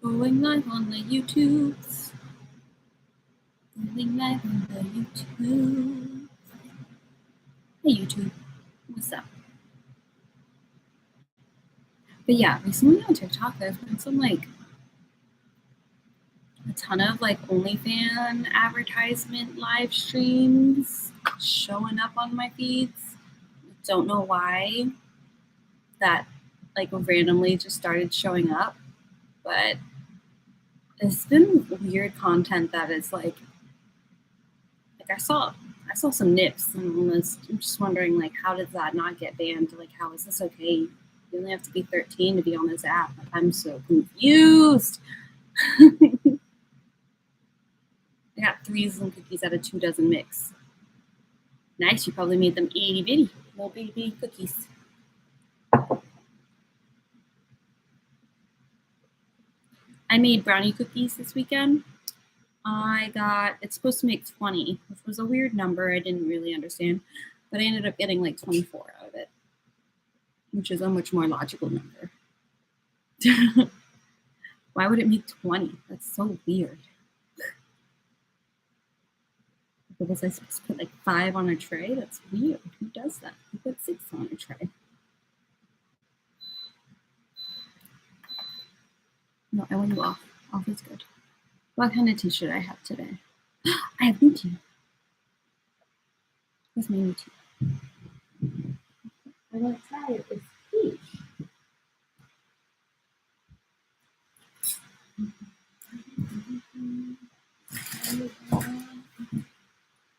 Going live on the YouTubes. Going live on the YouTube. Hey YouTube, what's up? But yeah, recently on TikTok, there's been some like a ton of like OnlyFans advertisement live streams showing up on my feeds. Don't know why that like randomly just started showing up, but it's been weird content that is like I saw some nips and I'm just wondering like how did that not get banned? Like how is this okay? You only have to be 13 to be on this app. Like, I'm so confused. I got 3s and cookies out of 2 dozen mix. Nice, you probably made them itty bitty little baby cookies. I made brownie cookies this weekend. It's supposed to make 20, which was a weird number I didn't really understand, but I ended up getting like 24 out of it, which is a much more logical number. Why would it make 20? That's so weird. Was I supposed to put like 5 on a tray? That's weird. Who does that? Who put 6 on a tray? No, I want you off. Off is good. What kind of tea should I have today? I have new tea. What's my new tea? I want to try it. It's peach.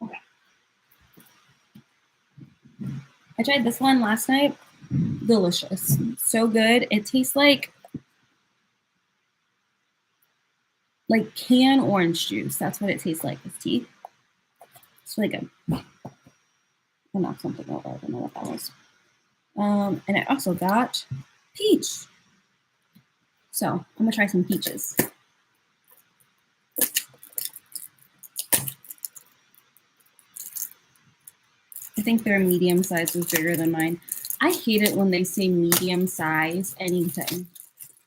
Okay. I tried this one last night. Delicious. So good. It tastes like canned orange juice. That's what it tastes like, this tea. It's really good. I knocked something over. I don't know what that was. And I also got peach. So I'm gonna try some peaches. I think their medium size was bigger than mine. I hate it when they say medium size anything.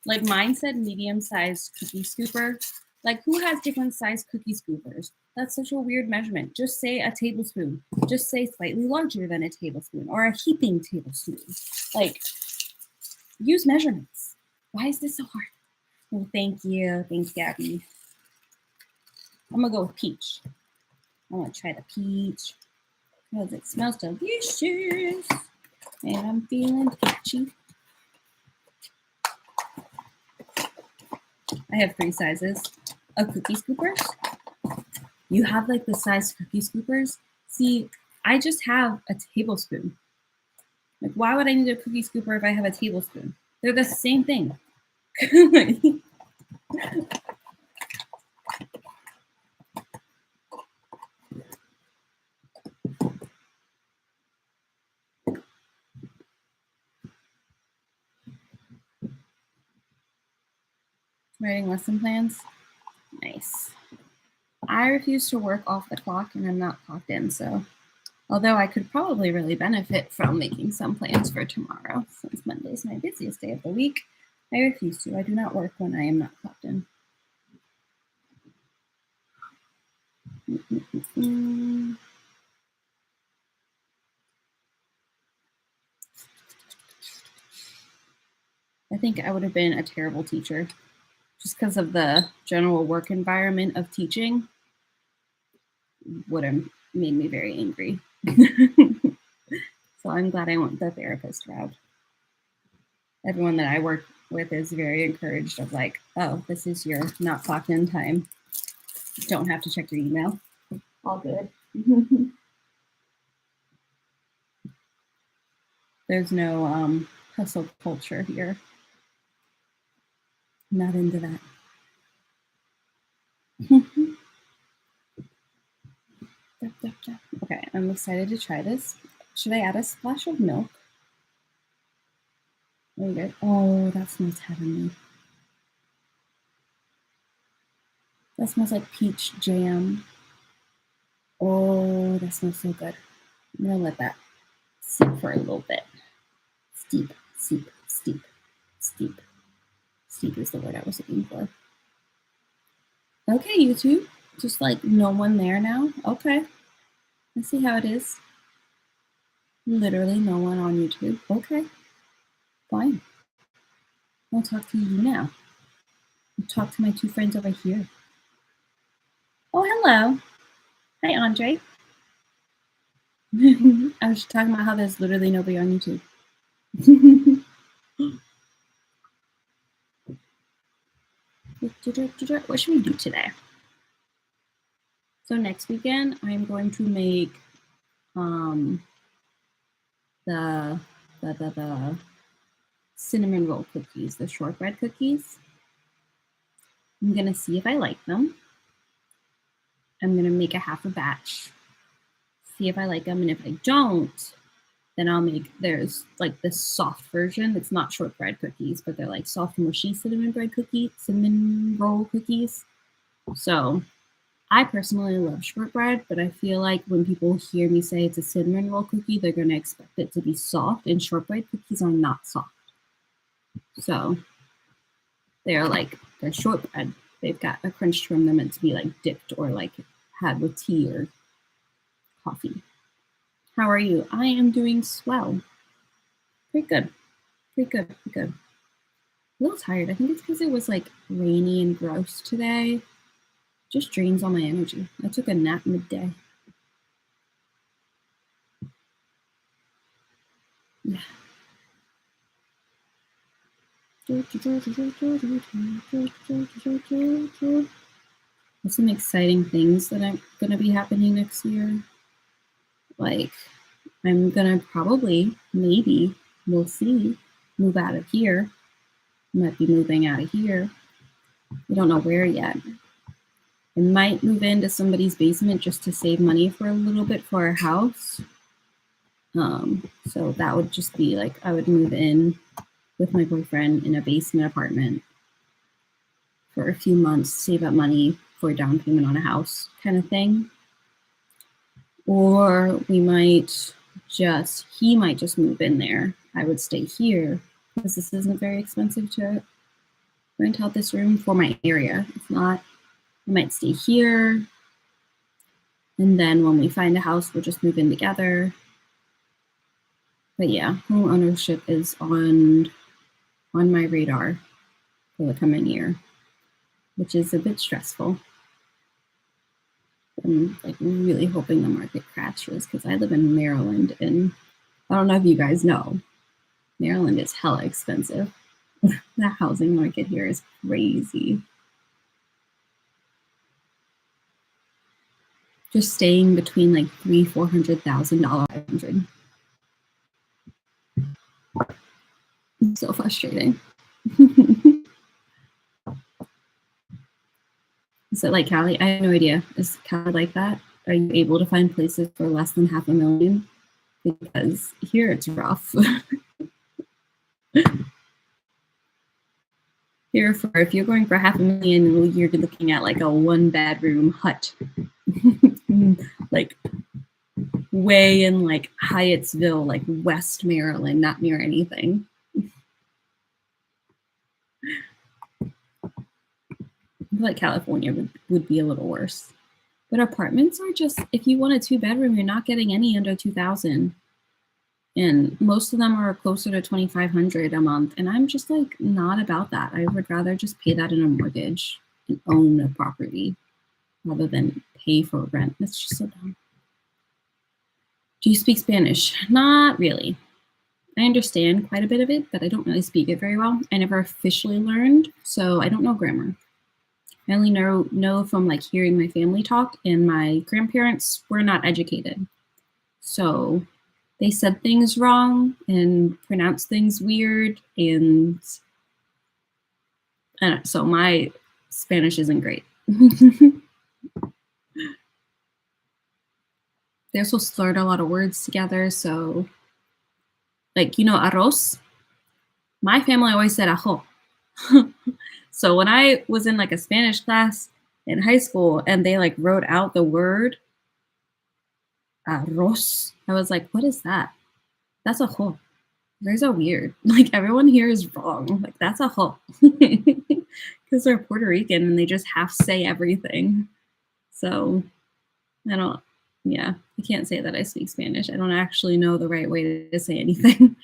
Like mine said medium size cookie scooper. Like who has different size cookie scoopers? That's such a weird measurement. Just say a tablespoon. Just say slightly larger than a tablespoon or a heaping tablespoon. Like use measurements. Why is this so hard? Oh, thank you. Thanks, Gabby. I'm gonna go with peach. I want to try the peach because it smells delicious and I'm feeling peachy. I have 3 sizes of cookie scoopers. You have like the size cookie scoopers. See, I just have a tablespoon. Like, why would I need a cookie scooper if I have a tablespoon? They're the same thing. Writing lesson plans. Nice. I refuse to work off the clock and I'm not clocked in, so although I could probably really benefit from making some plans for tomorrow, since Monday is my busiest day of the week, I refuse to. I do not work when I am not clocked in. I think I would have been a terrible teacher just because of the general work environment of teaching would have made me very angry. So I'm glad I went the therapist route. Everyone that I work with is very encouraged of like, oh, this is your not clocked in time. Don't have to check your email. All good. There's no hustle culture here. Not into that. Okay, I'm excited to try this. Should I add a splash of milk? Very good. Oh, that smells heavenly. That smells like peach jam. Oh, that smells so good. I'm gonna let that sit for a little bit. Steep, steep, steep, steep, steep. Steep is the word I was looking for. Okay, YouTube. Just like no one there now. Okay. Let's see how it is. Literally no one on YouTube. Okay. Fine. I'll talk to you now. I'll talk to my two friends over here. Oh, hello. Hi, Andre. I was just talking about how there's literally nobody on YouTube. What should we do today? So next weekend, I'm going to make the cinnamon roll cookies, the shortbread cookies. I'm gonna see if I like them. I'm gonna make a half a batch, see if I like them, and if I don't, then I'll make, there's like this soft version. It's not shortbread cookies, but they're like soft, mushy cinnamon roll cookies. So I personally love shortbread, but I feel like when people hear me say it's a cinnamon roll cookie, they're gonna expect it to be soft, and shortbread cookies are not soft. So they're shortbread. They've got a crunch to them. They're meant to be like dipped or like had with tea or coffee. How are you? I am doing swell. Pretty good. Pretty good. Pretty good. A little tired. I think it's because it was like rainy and gross today. Just drains all my energy. I took a nap midday. Yeah. There's some exciting things that are going to be happening next year. Like, I'm going to probably, maybe, we'll see, move out of here. Might be moving out of here. I don't know where yet. I might move into somebody's basement just to save money for a little bit for our house. So that would just be like, I would move in with my boyfriend in a basement apartment for a few months, save up money for a down payment on a house kind of thing. Or we might just, he might just move in there. I would stay here because this isn't very expensive to rent out this room for my area. If not, I might stay here. And then when we find a house, we'll just move in together. But yeah, home ownership is on my radar for the coming year, which is a bit stressful. I'm like really hoping the market crashes because I live in Maryland, and I don't know if you guys know, Maryland is hella expensive. The housing market here is crazy. Just staying between like $300,000-$400,000. It's so frustrating. Is it like Cali? I have no idea. Is Cali like that? Are you able to find places for less than $500,000? Because here it's rough. Here, for if you're going for $500,000, you're looking at like a 1-bedroom hut, like way in like Hyattsville, like West Maryland, not near anything. I feel like California would be a little worse. But apartments are just, if you want a 2-bedroom, you're not getting any under $2,000. And most of them are closer to $2,500 a month. And I'm just like not about that. I would rather just pay that in a mortgage and own a property rather than pay for rent. That's just so dumb. Do you speak Spanish? Not really. I understand quite a bit of it, but I don't really speak it very well. I never officially learned, so I don't know grammar. I only know from like hearing my family talk, and my grandparents were not educated. So they said things wrong and pronounced things weird, and so my Spanish isn't great. They also slurred a lot of words together, so like, you know, arroz? My family always said ajo. So when I was in like a Spanish class in high school and they like wrote out the word arroz, I was like, what is that? That's ajo. They're so weird. Like everyone here is wrong. Like that's a whole because they're Puerto Rican and they just half say everything. So I don't. Yeah, I can't say that I speak Spanish. I don't actually know the right way to say anything.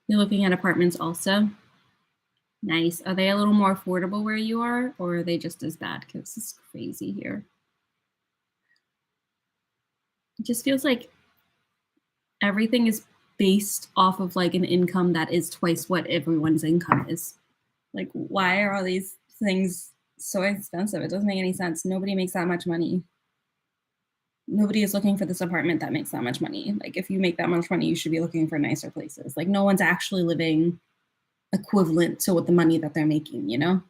You're looking at apartments also? Nice. Are they a little more affordable where you are, or are they just as bad? Because it's crazy here. It just feels like everything is based off of like an income that is twice what everyone's income is. Like, why are all these things so expensive? It doesn't make any sense. Nobody makes that much money. Nobody is looking for this apartment that makes that much money. Like, if you make that much money, you should be looking for nicer places. Like, no one's actually living equivalent to what the money that they're making, you know?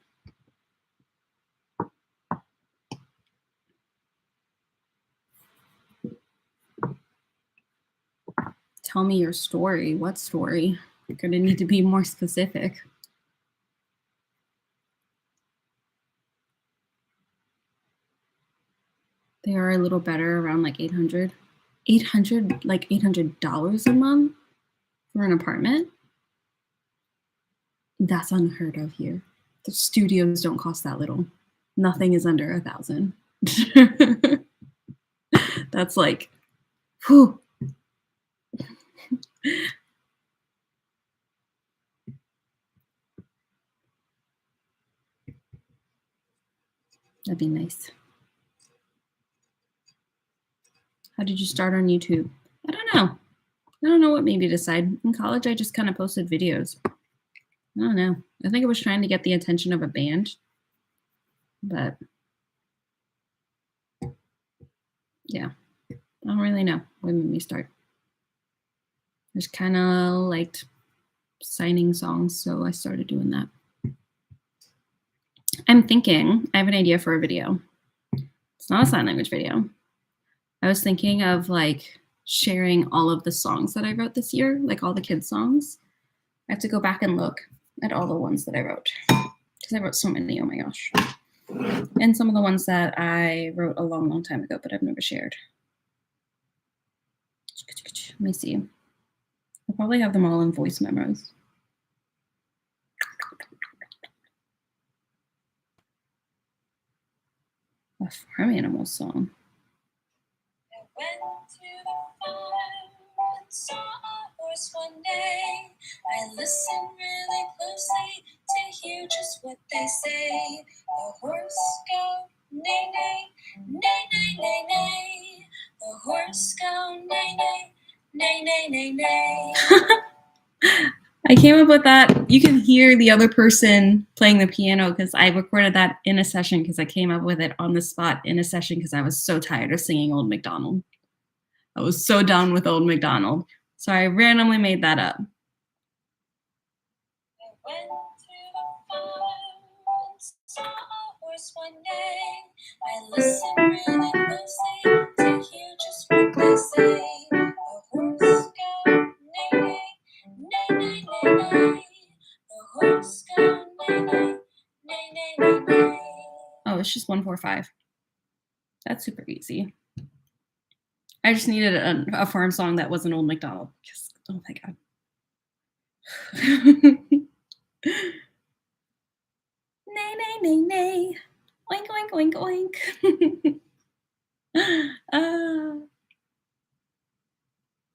Tell me your story. What story? You're going to need to be more specific. They are a little better around like 800. 800, like $800 a month for an apartment? That's unheard of here. The studios don't cost that little. Nothing is under 1,000. That's like, whew. That'd be nice. How did you start on YouTube? I don't know. I don't know what made me decide. In college, I just kind of posted videos. I don't know. I think I was trying to get the attention of a band, but yeah, I don't really know what made me start. I just kind of liked signing songs, so I started doing that. I'm thinking, I have an idea for a video. It's not a sign language video. I was thinking of like sharing all of the songs that I wrote this year, like all the kids' songs. I have to go back and look at all the ones that I wrote because I wrote so many. Oh my gosh. And some of the ones that I wrote a long, long time ago, but I've never shared. Let me see. I'll probably have them all in voice memos. A farm animal song. I went to the farm and saw a horse one day. I listened really closely to hear just what they say. The horse go neigh, neigh, neigh, neigh, neigh, neigh. The horse go neigh, neigh, neigh, neigh, neigh, neigh. I came up with that. You can hear the other person playing the piano because I recorded that in a session because I came up with it on the spot in a session because I was so tired of singing Old MacDonald. I was so done with Old MacDonald. So I randomly made that up. I went to the farm and saw a horse one day. I listened really closely to hear just what they say. The horse go neigh, neigh, neigh, neigh, neigh, neigh. The horse go neigh, neigh, neigh, neigh, neigh, neigh. Oh, it's just 145. That's super easy. I just needed a farm song that wasn't Old MacDonald. Just, oh my god. Nay, nay, nay, nay. Oink, oink, oink, oink.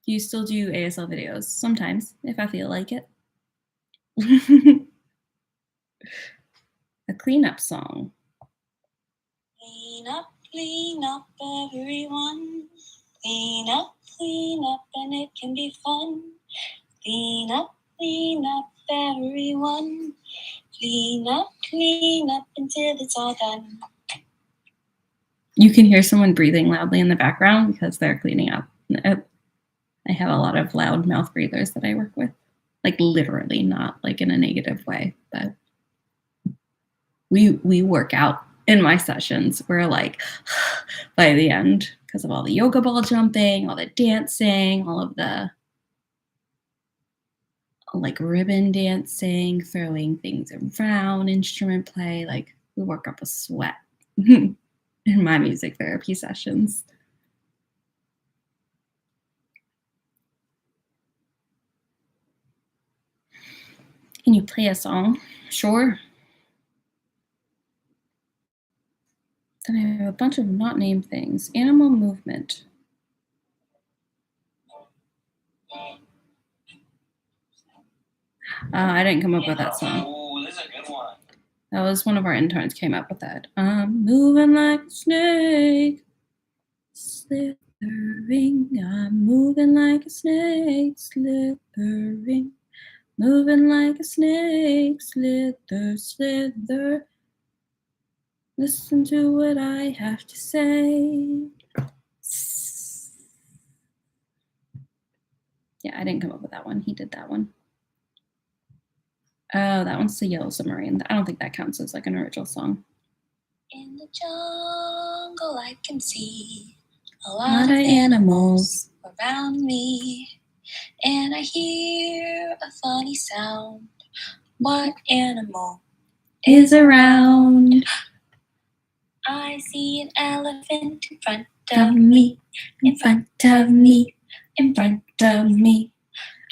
You still do ASL videos? Sometimes, if I feel like it. A cleanup song. Clean up, everyone. Clean up, and it can be fun. Clean up, everyone. Clean up until it's all done. You can hear someone breathing loudly in the background because they're cleaning up. I have a lot of loud mouth breathers that I work with. Like literally, not like in a negative way, but we work out in my sessions. We're like by the end because of all the yoga ball jumping, all the dancing, all of the like ribbon dancing, throwing things around, instrument play. Like we work up a sweat. in my music therapy sessions. Can you play a song? Sure. Then I have a bunch of not named things. Animal movement. I didn't come up with that song. Ooh, this is a good one. That was one of our interns came up with that. I'm moving like a snake, slithering. I'm moving like a snake, slithering. Moving like a snake, slither, slither. Listen to what I have to say. Yeah, I didn't come up with that one. He did that one. Oh, that one's the Yellow Submarine. I don't think that counts as like an original song. In the jungle, I can see a A lot lot of of animals. around me, and I hear a funny sound. What animal Is around I see an elephant in front of of me, in front of me, in front of me.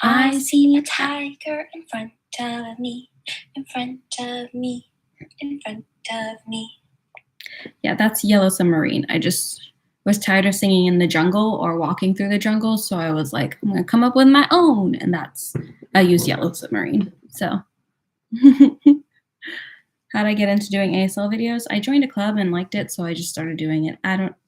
I see a tiger in front of me, in front of me, in front of me. Yeah, that's Yellow Submarine. I just was tired of singing in the jungle or walking through the jungle, so I was like, I'm gonna come up with my own, and I use Yellow Submarine. So how'd I get into doing ASL videos? I joined a club and liked it, so I just started doing it.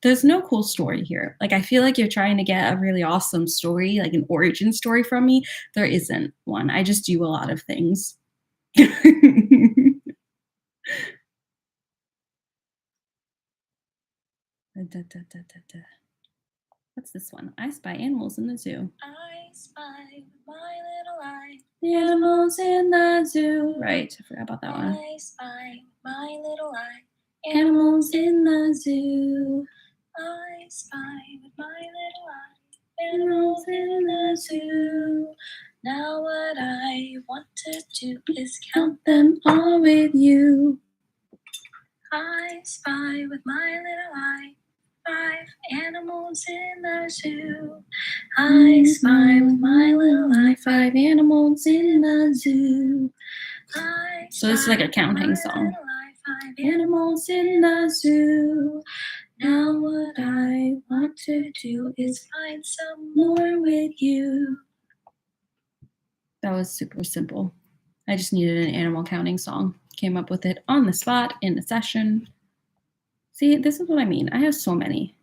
There's no cool story here. Like, I feel like you're trying to get a really awesome story, like an origin story from me. There isn't one. I just do a lot of things. What's this one? I spy animals in the zoo. I spy with my little eye Animals in the zoo. Right, I forgot about that one. I spy with my little eye Animals in the zoo. I spy with my little eye Animals in the zoo. Now what I want to do is Count them all with you. I spy with my little eye 5 animals in the zoo. I spy with my little eye 5 animals in the zoo. I So this is like a spy with counting my song. little eye, 5 Animals in the zoo. Now what I want to do is find some more with you. That was super simple. I just needed an animal counting song. Came up with it on the spot in a session. See, this is what I mean. I have so many.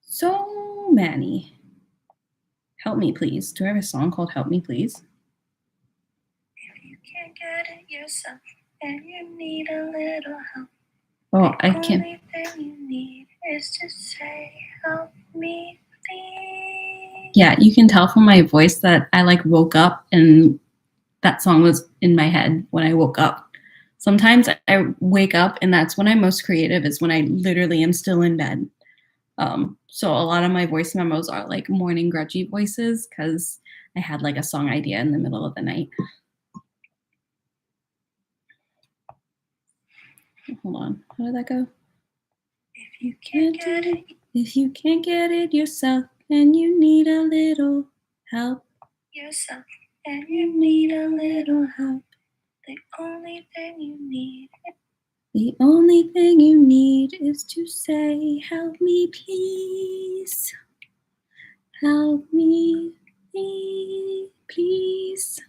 So many. Help Me Please. Do I have a song called Help Me Please? If you can't get it yourself and you need a little help, Oh, I the can't. only thing you need is to say, help me, please. Yeah, you can tell from my voice that I like woke up and that song was in my head when I woke up. Sometimes I wake up and that's when I'm most creative, is when I literally am still in bed. So a lot of my voice memos are like morning grudgy voices because I had like a song idea in the middle of the night. Hold on, how did that go? If you can't get it If you can't get it yourself and you need a little help, yourself and you you need a little help. the only thing you need The only thing you need is to say, help me, please. Help me, please, please.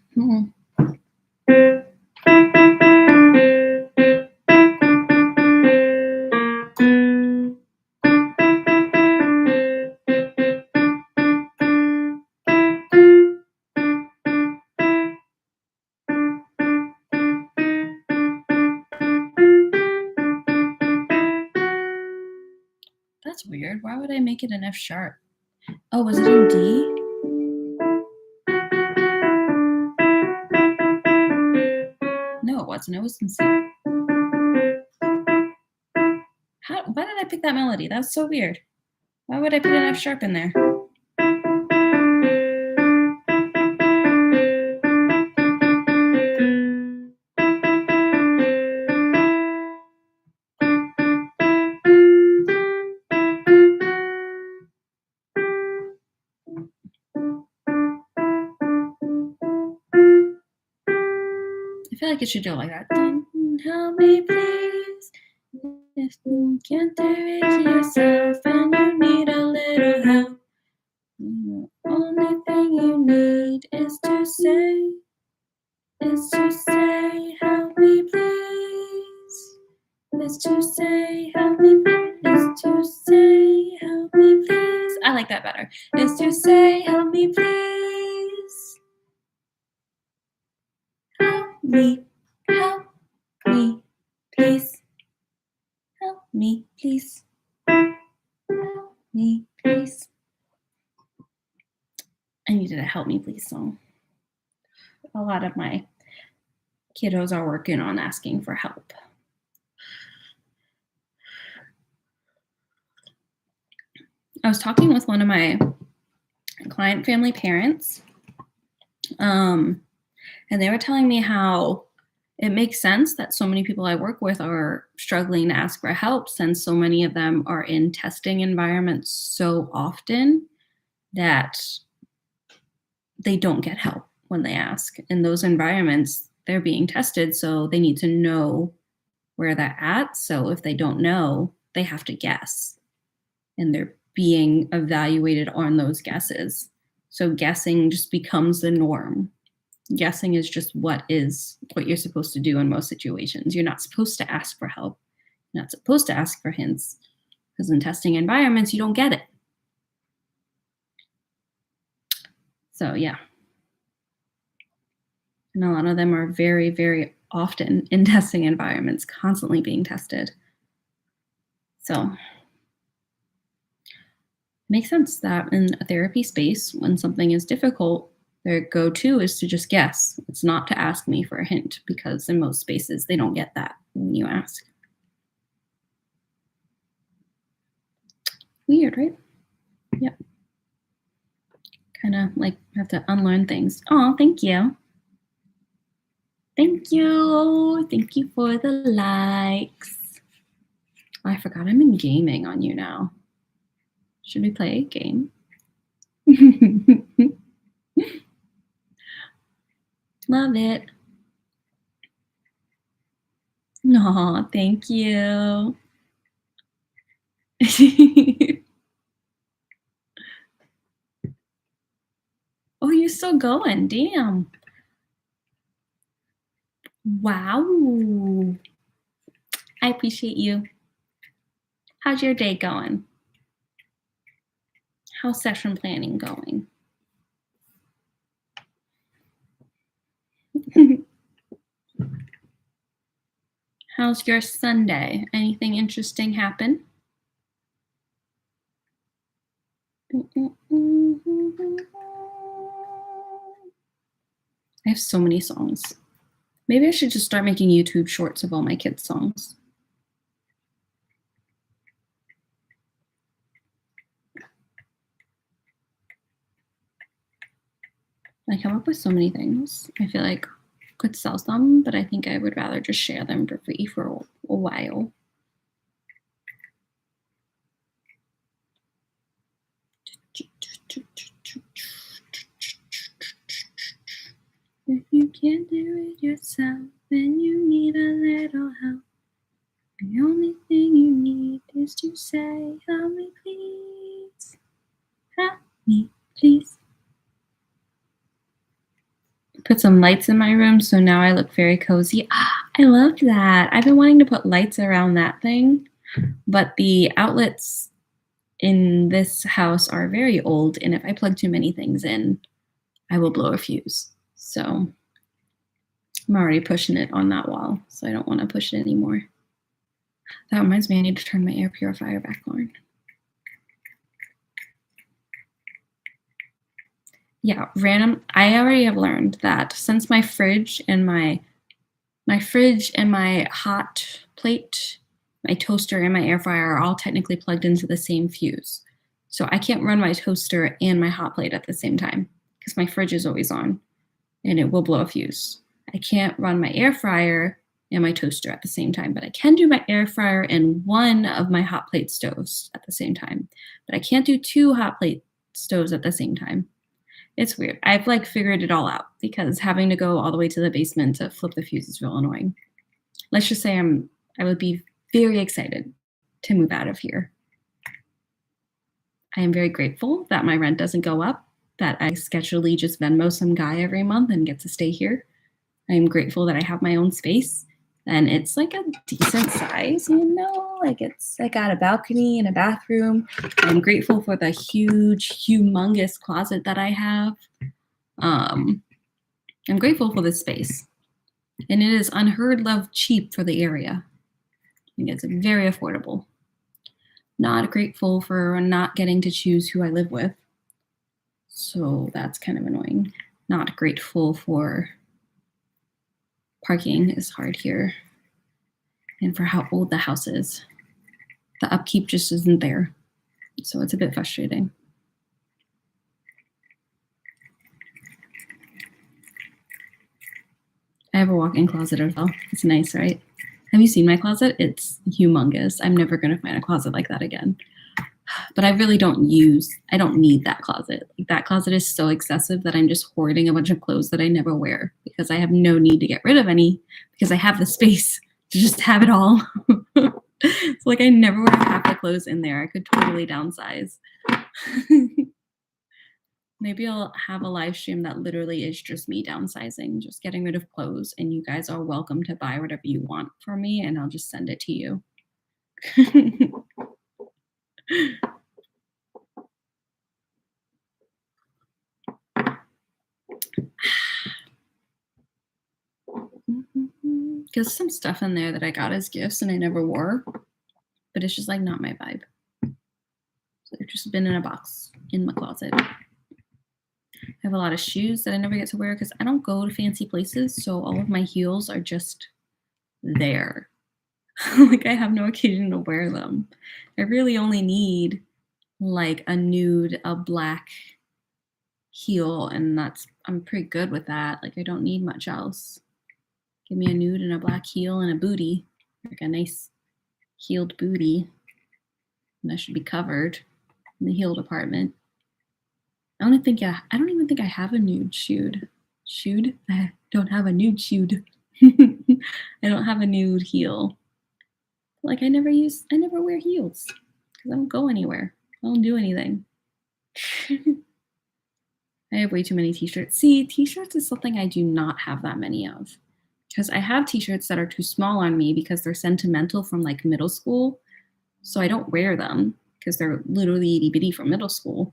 That's weird. Why would I make it an F sharp? Oh, was it in D? No, it wasn't. It was in C. Why did I pick that melody? That's so weird. Why would I put an F sharp in there? feel like it should go like that. Help me, please. If you can't do it yourself and you need a little help, the only thing you need is to say, help me, please. Is to say, help me, please. Is to say, help me, please. I like that better. Is to say, help me, please. Help me, please. Help me, please. Help me, please. I needed a help me, please song. A lot of my kiddos are working on asking for help. I was talking with one of my client family parents, and they were telling me how it makes sense that so many people I work with are struggling to ask for help, since so many of them are in testing environments so often that they don't get help when they ask. In those environments, they're being tested, so they need to know where they're at. So if they don't know, they have to guess, and they're being evaluated on those guesses. So guessing just becomes the norm. Guessing is just what you're supposed to do in most situations. You're not supposed to ask for help. You're not supposed to ask for hints, because in testing environments, you don't get it. So yeah. And a lot of them are very, very often in testing environments, constantly being tested. So it makes sense that in a therapy space, when something is difficult, their go-to is to just guess. It's not to ask me for a hint, because in most spaces, they don't get that when you ask. Weird, right? Yep. Kind of like have to unlearn things. Oh, thank you. Thank you. Thank you for the likes. Oh, I forgot I'm in gaming on you now. Should we play a game? Love it. No, thank you. Oh, you're still going. Damn. Wow. I appreciate you. How's your day going? How's session planning going? How's your Sunday? Anything interesting happen? I have so many songs. Maybe I should just start making YouTube shorts of all my kids' songs. I come up with so many things. I feel like I could sell some, but I think I would rather just share them for free for a while. If you can't do it yourself, then you need a little help. The only thing you need is to say, help me, please. Help me, please. Put some lights in my room, so now I look very cozy. I love that. I've been wanting to put lights around that thing, but the outlets in this house are very old, and if I plug too many things in, I will blow a fuse. So I'm already pushing it on that wall, so I don't want to push it anymore. That reminds me, I need to turn my air purifier back on. Yeah, I already have learned that since my fridge and my hot plate, my toaster and my air fryer are all technically plugged into the same fuse. So I can't run my toaster and my hot plate at the same time because my fridge is always on and it will blow a fuse. I can't run my air fryer and my toaster at the same time, but I can do my air fryer and one of my hot plate stoves at the same time. But I can't do two hot plate stoves at the same time. It's weird. I've like figured it all out because having to go all the way to the basement to flip the fuse is real annoying. Let's just say I would be very excited to move out of here. I am very grateful that my rent doesn't go up, that I schedulely just Venmo some guy every month and get to stay here. I am grateful that I have my own space and it's like a decent size, you know, like I got a balcony and a bathroom. I'm grateful for the huge, humongous closet that I have. I'm grateful for this space. And it is unheard of cheap for the area. I think it's very affordable. Not grateful for not getting to choose who I live with. So that's kind of annoying. Not grateful for parking is hard here. And for how old the house is. The upkeep just isn't there. So it's a bit frustrating. I have a walk-in closet as well. It's nice, right? Have you seen my closet? It's humongous. I'm never going to find a closet like that again. But I really don't need that closet. Like, that closet is so excessive that I'm just hoarding a bunch of clothes that I never wear because I have no need to get rid of any because I have the space to just have it all. It's like I never wear half the clothes in there. I could totally downsize. Maybe I'll have a live stream that literally is just me downsizing, just getting rid of clothes, and you guys are welcome to buy whatever you want from me, and I'll just send it to you. Because some stuff in there that I got as gifts and I never wore, but it's just like not my vibe. So they've just been in a box in my closet. I have a lot of shoes that I never get to wear because I don't go to fancy places, so all of my heels are just there. Like I have no occasion to wear them. I really only need like a nude, a black heel, and I'm pretty good with that. Like I don't need much else. Give me a nude and a black heel and a booty, like a nice heeled booty, and that should be covered in the heel department. I don't even think I have a nude shoed. I don't have a nude shoed. I don't have a nude heel. Like I never wear heels because I don't go anywhere. I don't do anything. I have way too many t-shirts. See, t-shirts is something I do not have that many of. Because I have t-shirts that are too small on me because they're sentimental from like middle school. So I don't wear them because they're literally itty bitty from middle school.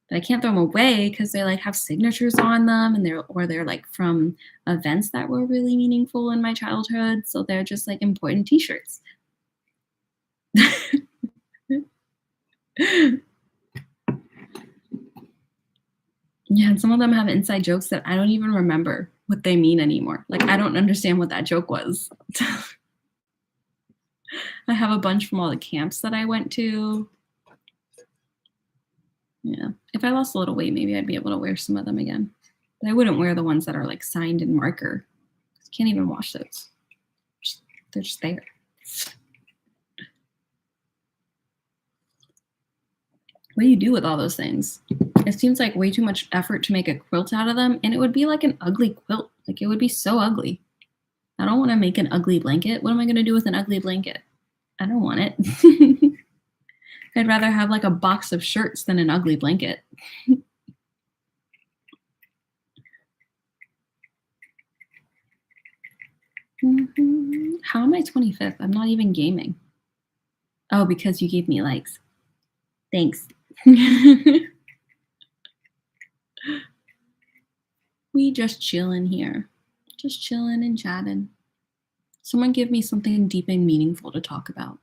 But I can't throw them away because they like have signatures on them and they're like from events that were really meaningful in my childhood. So they're just like important t-shirts. Yeah, and some of them have inside jokes that I don't even remember what they mean anymore. Like, I don't understand what that joke was. I have a bunch from all the camps that I went to. Yeah, if I lost a little weight, maybe I'd be able to wear some of them again. But I wouldn't wear the ones that are like signed in marker. I can't even wash those. They're just there. What do you do with all those things? It seems like way too much effort to make a quilt out of them, and it would be like an ugly quilt. Like, it would be so ugly. I don't want to make an ugly blanket. What am I going to do with an ugly blanket? I don't want it. I'd rather have like a box of shirts than an ugly blanket. How am I 25th? I'm not even gaming. Oh, because you gave me likes. Thanks. We just chilling here. Just chilling and chatting. Someone give me something deep and meaningful to talk about.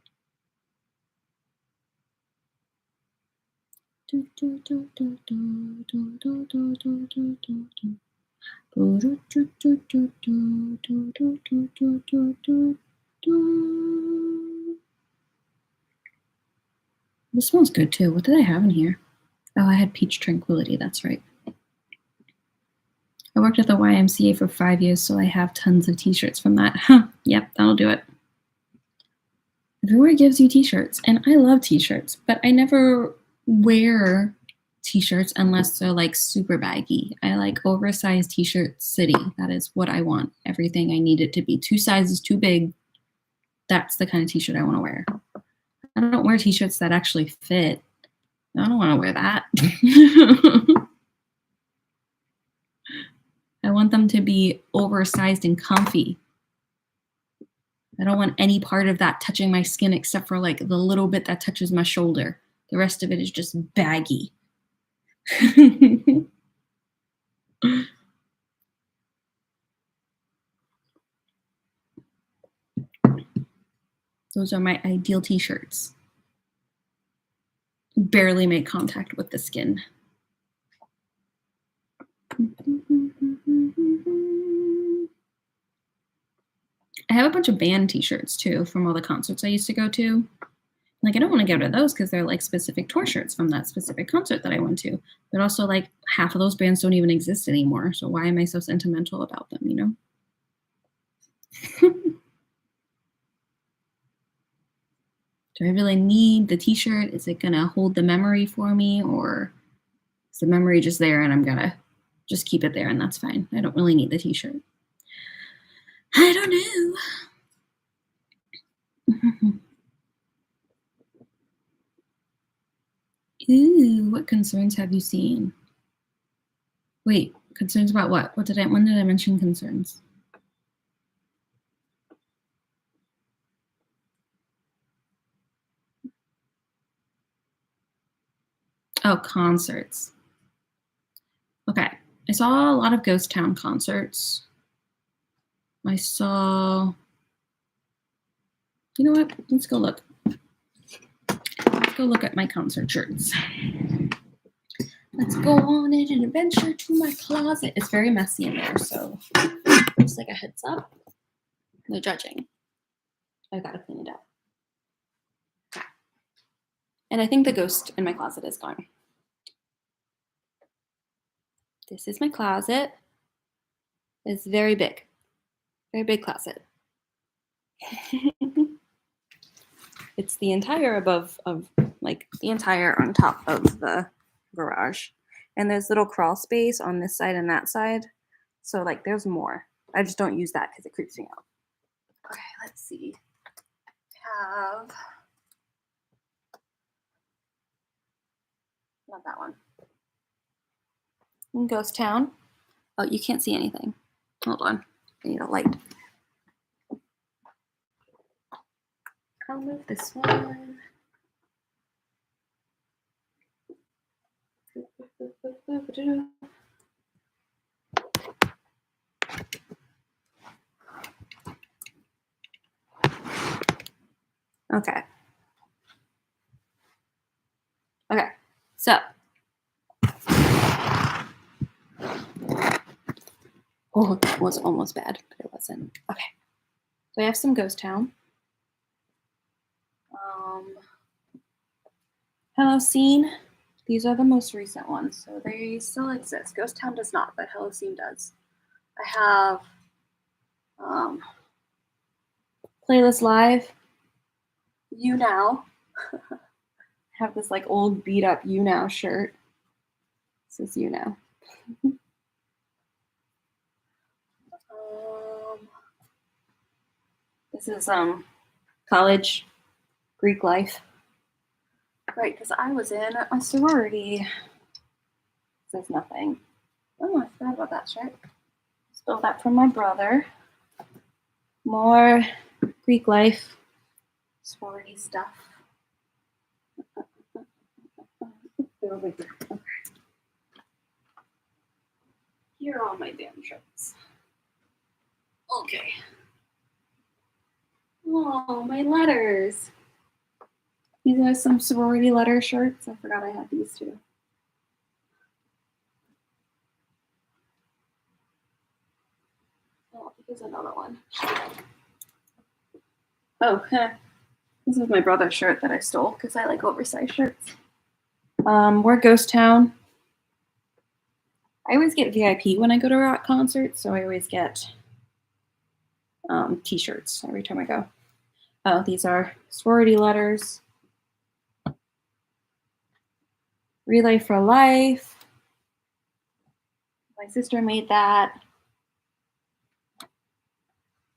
This smells good too. What did I have in here? Oh, I had Peach Tranquility. That's right. I worked at the YMCA for 5 years, so I have tons of t-shirts from that. Yep, that'll do it. Everywhere gives you t-shirts, and I love t-shirts, but I never wear t-shirts unless they're like super baggy. I like oversized t-shirt city. That is what I want. Everything I need it to be 2 sizes too big. That's the kind of t-shirt I want to wear. I don't wear t-shirts that actually fit. I don't want to wear that. I want them to be oversized and comfy. I don't want any part of that touching my skin except for like the little bit that touches my shoulder. The rest of it is just baggy. Those are my ideal t-shirts. Barely make contact with the skin. I have a bunch of band t-shirts too from all the concerts I used to go to. Like, I don't want to get rid of those because they're like specific tour shirts from that specific concert that I went to. But also, like, half of those bands don't even exist anymore. So why am I so sentimental about them, you know? Do I really need the t-shirt? Is it going to hold the memory for me? Or is the memory just there and I'm going to just keep it there and that's fine? I don't really need the t-shirt. I don't know. Ooh, what concerns have you seen? Wait, concerns about what? When did I mention concerns? Oh, concerts. Okay. I saw a lot of Ghost Town concerts. I saw, you know what? Let's go look. Let's go look at my concert shirts. Let's go on an adventure to my closet. It's very messy in there, so just like a heads up. No judging. I've got to clean it up. Okay. And I think the ghost in my closet is gone. This is my closet. It's very big closet. It's the entire above of like the entire on top of the garage. And there's little crawl space on this side and that side. So like there's more. I just don't use that because it creeps me out. Okay, let's see. I have not that one. In Ghost Town. Oh, you can't see anything. Hold on. I need a light. I'll move this one. Okay. Okay. So. Oh, that was almost bad, but it wasn't. Okay. So I have some Ghost Town. Hello Scene. These are the most recent ones, so they still exist. Ghost Town does not, but Hello Scene does. I have Playlist Live. You Now. I have this like old beat up You Now shirt. This is You Now. This is college Greek life. Right, because I was in a sorority. Says nothing. Oh, I forgot about that shirt. Stole that from my brother. More Greek life, sorority stuff. Okay. Here are all my damn shirts. Okay. Oh, my letters. These are some sorority letter shirts. I forgot I had these too. Oh, here's another one. Oh, this is my brother's shirt that I stole because I like oversized shirts. We're Ghost Town. I always get VIP when I go to rock concerts, so I always get t-shirts every time I go. Oh, these are sorority letters. Relay for Life. My sister made that.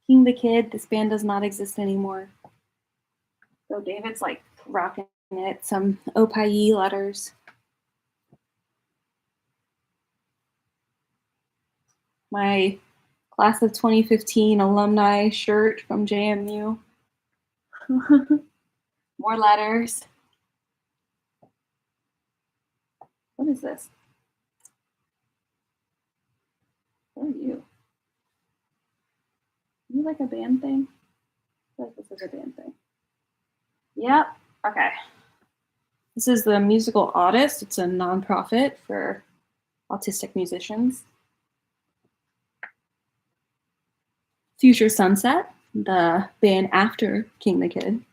King the Kid. This band does not exist anymore. So David's like rocking it. Some Opayi letters. My class of 2015 alumni shirt from JMU. More letters. What is this? What are you? Are you like a band thing? I feel like this is a band thing. Yep. Okay. This is the Musical Artist. It's a nonprofit for autistic musicians. Future Sunset, the band after King the Kid.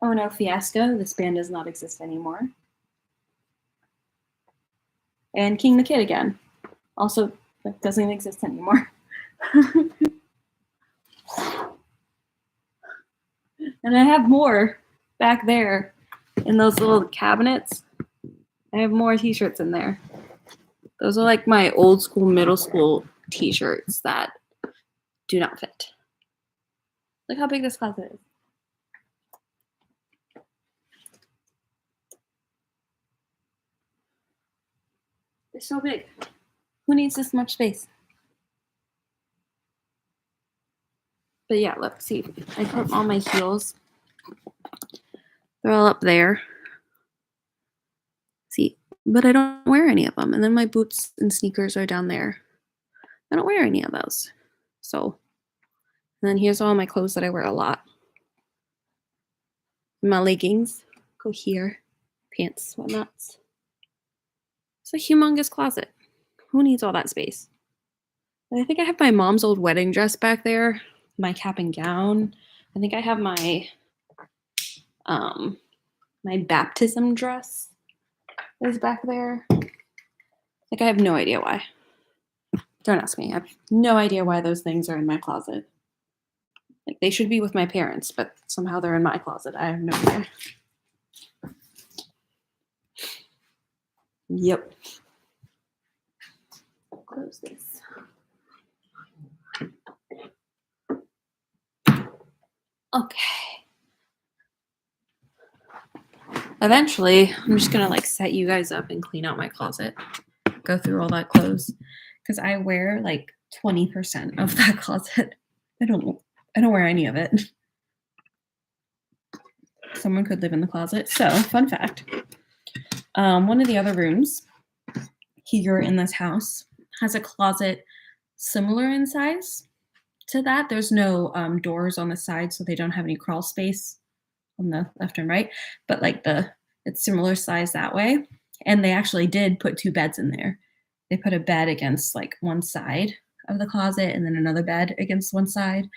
Oh No Fiasco, this band does not exist anymore. And King the Kid again, also doesn't exist anymore. And I have more back there in those little cabinets. I have more t-shirts in there. Those are like my old school, middle school t-shirts that do not fit. Look how big this closet is. They're so big. Who needs this much space? But yeah, let's see. I put all my heels. They're all up there. See, but I don't wear any of them. And then my boots and sneakers are down there. I don't wear any of those. So, and then here's all my clothes that I wear a lot. My leggings go here. Pants, whatnots. It's a humongous closet. Who needs all that space? And I think I have my mom's old wedding dress back there. My cap and gown. I think I have my my baptism dress is back there. Like I have no idea why. Don't ask me. I have no idea why those things are in my closet. Like they should be with my parents, but somehow they're in my closet. I have no idea. Yep. Close this. Okay. Eventually, I'm just gonna like set you guys up and clean out my closet. Go through all that clothes. Because I wear like 20% of that closet. I don't wear any of it. Someone could live in the closet. So, fun fact. One of the other rooms here in this house has a closet similar in size to that. There's no doors on the side, so they don't have any crawl space on the left and right, but like it's similar size that way. And they actually did put 2 beds in there. They put a bed against like one side of the closet and then another bed against one side,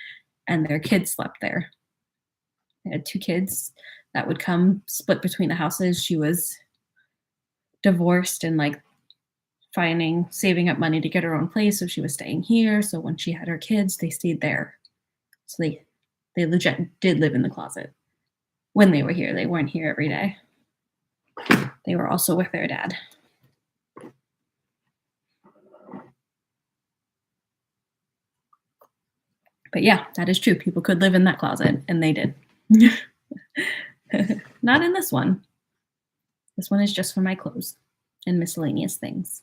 and their kids slept there. They had 2 kids that would come split between the houses. She was divorced and like saving up money to get her own place, so she was staying here. So when she had her kids, they stayed there. So they legit did live in the closet when they were here. They weren't here every day. They were also with their dad. But yeah, that is true. People could live in that closet, and they did. Not in this one. This one is just for my clothes and miscellaneous things.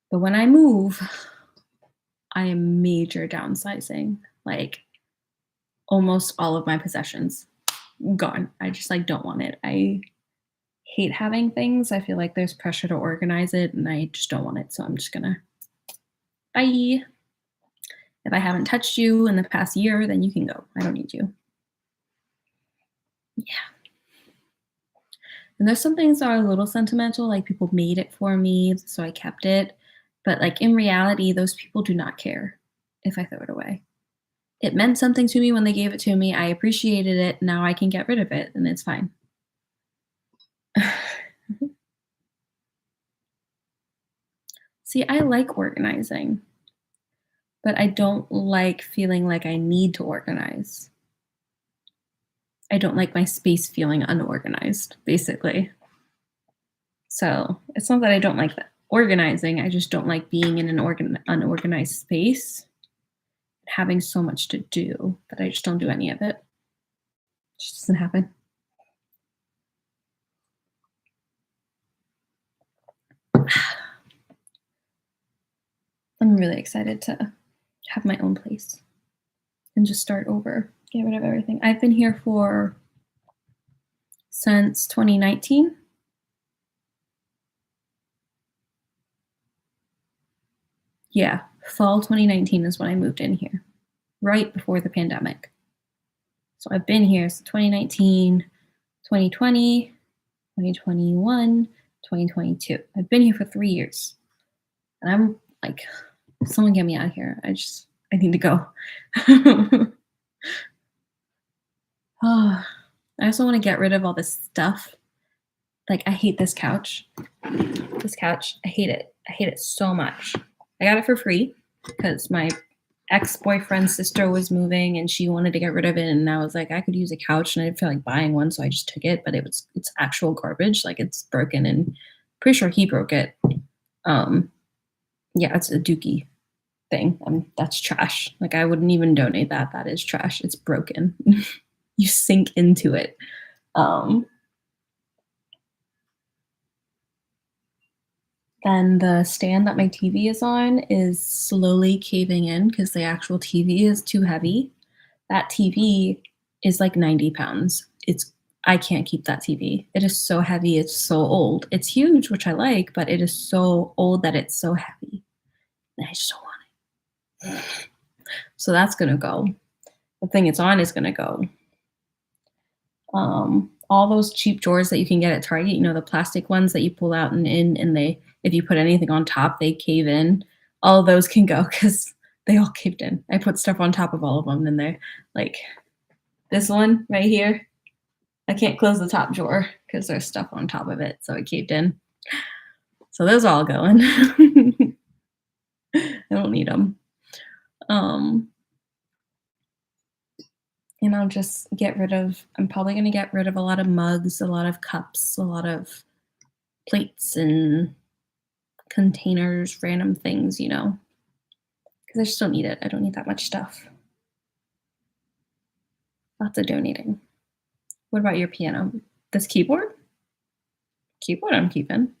But when I move, I am major downsizing. Like almost all of my possessions gone. I just like don't want it. I hate having things. I feel like there's pressure to organize it, and I just don't want it. So I'm just gonna bye. If I haven't touched you in the past year, then you can go. I don't need you. Yeah. And there's some things that are a little sentimental, like people made it for me, so I kept it. But like in reality, those people do not care if I throw it away. It meant something to me when they gave it to me. I appreciated it. Now I can get rid of it, and it's fine. See, I like organizing, but I don't like feeling like I need to organize. I don't like my space feeling unorganized, basically. So it's not that I don't like organizing. I just don't like being in an unorganized space, having so much to do that I just don't do any of it. It just doesn't happen. I'm really excited to have my own place and just start over, get rid of everything. I've been here since 2019. Yeah, fall 2019 is when I moved in here, right before the pandemic. So I've been here since 2019, 2020, 2021, 2022. I've been here for 3 years. And I'm like, someone get me out of here. I need to go. Oh, I also want to get rid of all this stuff. Like, I hate this couch. This couch, I hate it. I hate it so much. I got it for free because my ex-boyfriend's sister was moving and she wanted to get rid of it. And I was like, I could use a couch, and I didn't feel like buying one. So I just took it, but it's actual garbage. Like, it's broken, and pretty sure he broke it. Yeah, it's a Dookie thing. That's trash. Like, I wouldn't even donate that. That is trash. It's broken. You sink into it. Then the stand that my TV is on is slowly caving in because the actual TV is too heavy. That TV is like 90 pounds. I can't keep that TV. It is so heavy. It's so old. It's huge, which I like, but it is so old that it's so heavy. And I just don't want it. So that's going to go. The thing it's on is going to go. All those cheap drawers that you can get at Target, the plastic ones that you pull out and if you put anything on top, they cave in. All of those can go because they all caved in. I put stuff on top of all of them, and they're like this one right here. I can't close the top drawer because there's stuff on top of it, so it caved in. So those are all going. I don't need them. And I'll just I'm probably going to get rid of a lot of mugs, a lot of cups, a lot of plates and containers, random things, because I just don't need it. I don't need that much stuff. Lots of donating. What about your piano? This keyboard? Keyboard I'm keeping.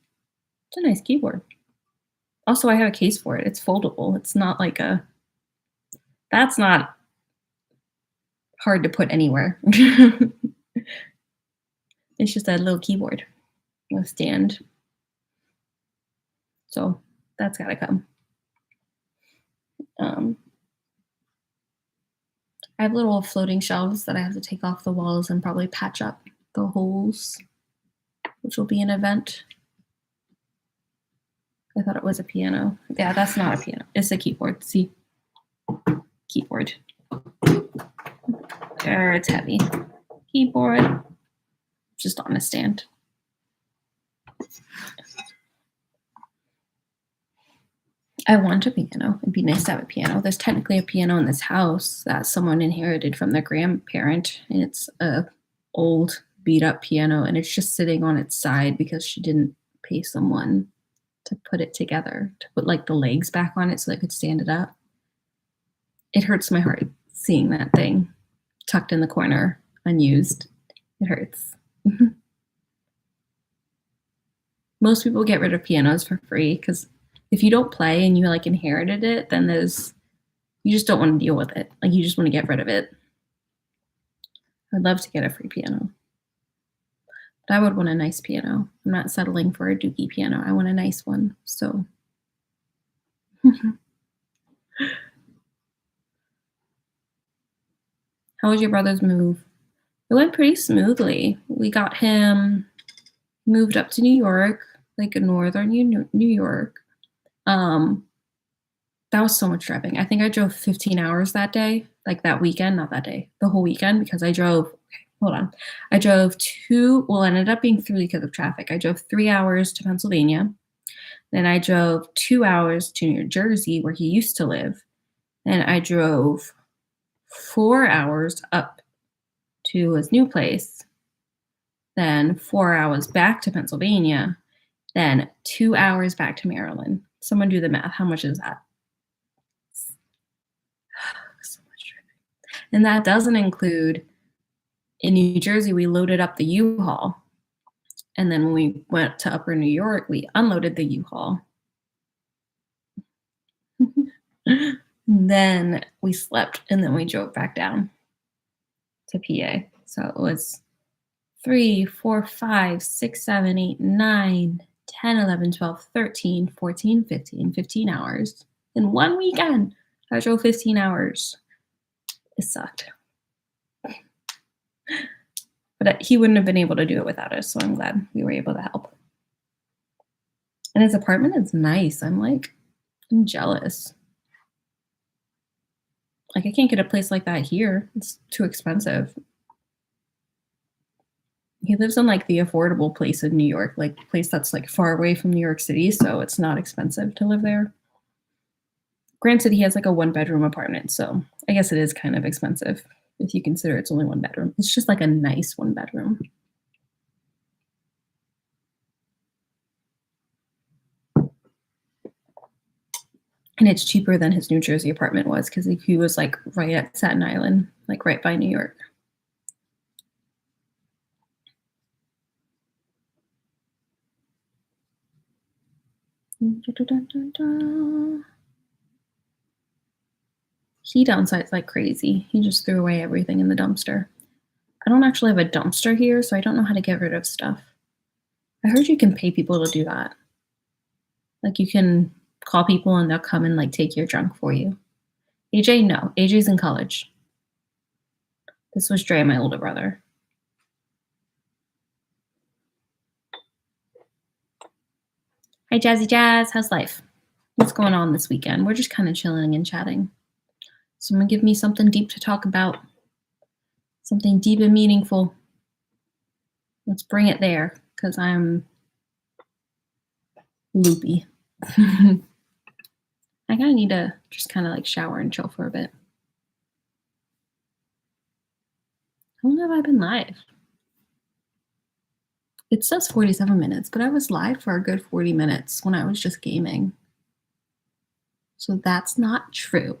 It's a nice keyboard. Also, I have a case for it. It's foldable. It's not like that's not hard to put anywhere. It's just a little keyboard with a stand. So that's gotta come. I have little floating shelves that I have to take off the walls and probably patch up the holes, which will be an event. I thought it was a piano. Yeah, that's not a piano. It's a keyboard. See? Keyboard. There, it's heavy. Keyboard. Just on a stand. I want a piano. It'd be nice to have a piano. There's technically a piano in this house that someone inherited from their grandparent, and it's a old beat up piano, and it's just sitting on its side because she didn't pay someone to put it together, to put like the legs back on it so they could stand it up. It hurts my heart seeing that thing tucked in the corner, unused. It hurts. Most people get rid of pianos for free because if you don't play and you like inherited it, then you just don't want to deal with it. Like, you just want to get rid of it. I'd love to get a free piano. But I would want a nice piano. I'm not settling for a Dookie piano. I want a nice one. So how was your brother's move? It went pretty smoothly. We got him moved up to New York, like northern New York. That was so much driving. I think I drove 15 hours that day, like that weekend, not that day, the whole weekend, because I drove, I drove it ended up being 3 because of traffic. I drove 3 hours to Pennsylvania. Then I drove 2 hours to New Jersey, where he used to live. Then I drove 4 hours up to his new place, then 4 hours back to Pennsylvania, then 2 hours back to Maryland. Someone do the math. How much is that? So much driving. And that doesn't include, in New Jersey, we loaded up the U-Haul. And then when we went to Upper New York, we unloaded the U-Haul. Then we slept, and then we drove back down to PA. So it was 3, 4, 5, 6, 7, 8, 9, 10, 11, 12, 13, 14, 15 hours. In one weekend, I drove 15 hours. It sucked. But he wouldn't have been able to do it without us, so I'm glad we were able to help. And his apartment is nice. I'm jealous. Like, I can't get a place like that here. It's too expensive. He lives in like the affordable place in New York, like a place that's like far away from New York City, so it's not expensive to live there. Granted, he has like a 1-bedroom apartment, so I guess it is kind of expensive if you consider it's only 1 bedroom. It's just like a nice 1-bedroom. And it's cheaper than his New Jersey apartment was because he was like right at Staten Island, like right by New York. He downsized like crazy. He just threw away everything in the dumpster. I don't actually have a dumpster here, so I don't know how to get rid of stuff. I heard you can pay people to do that. Like, you can call people and they'll come and like take your junk for you. AJ, no. AJ's in college. This was Dre, my older brother. Hi, Jazzy Jazz. How's life? What's going on this weekend? We're just kind of chilling and chatting. Someone give me something deep to talk about. Something deep and meaningful. Let's bring it there, because I'm loopy. I kind of need to just kind of like shower and chill for a bit. How long have I been live? It says 47 minutes, but I was live for a good 40 minutes when I was just gaming. So that's not true.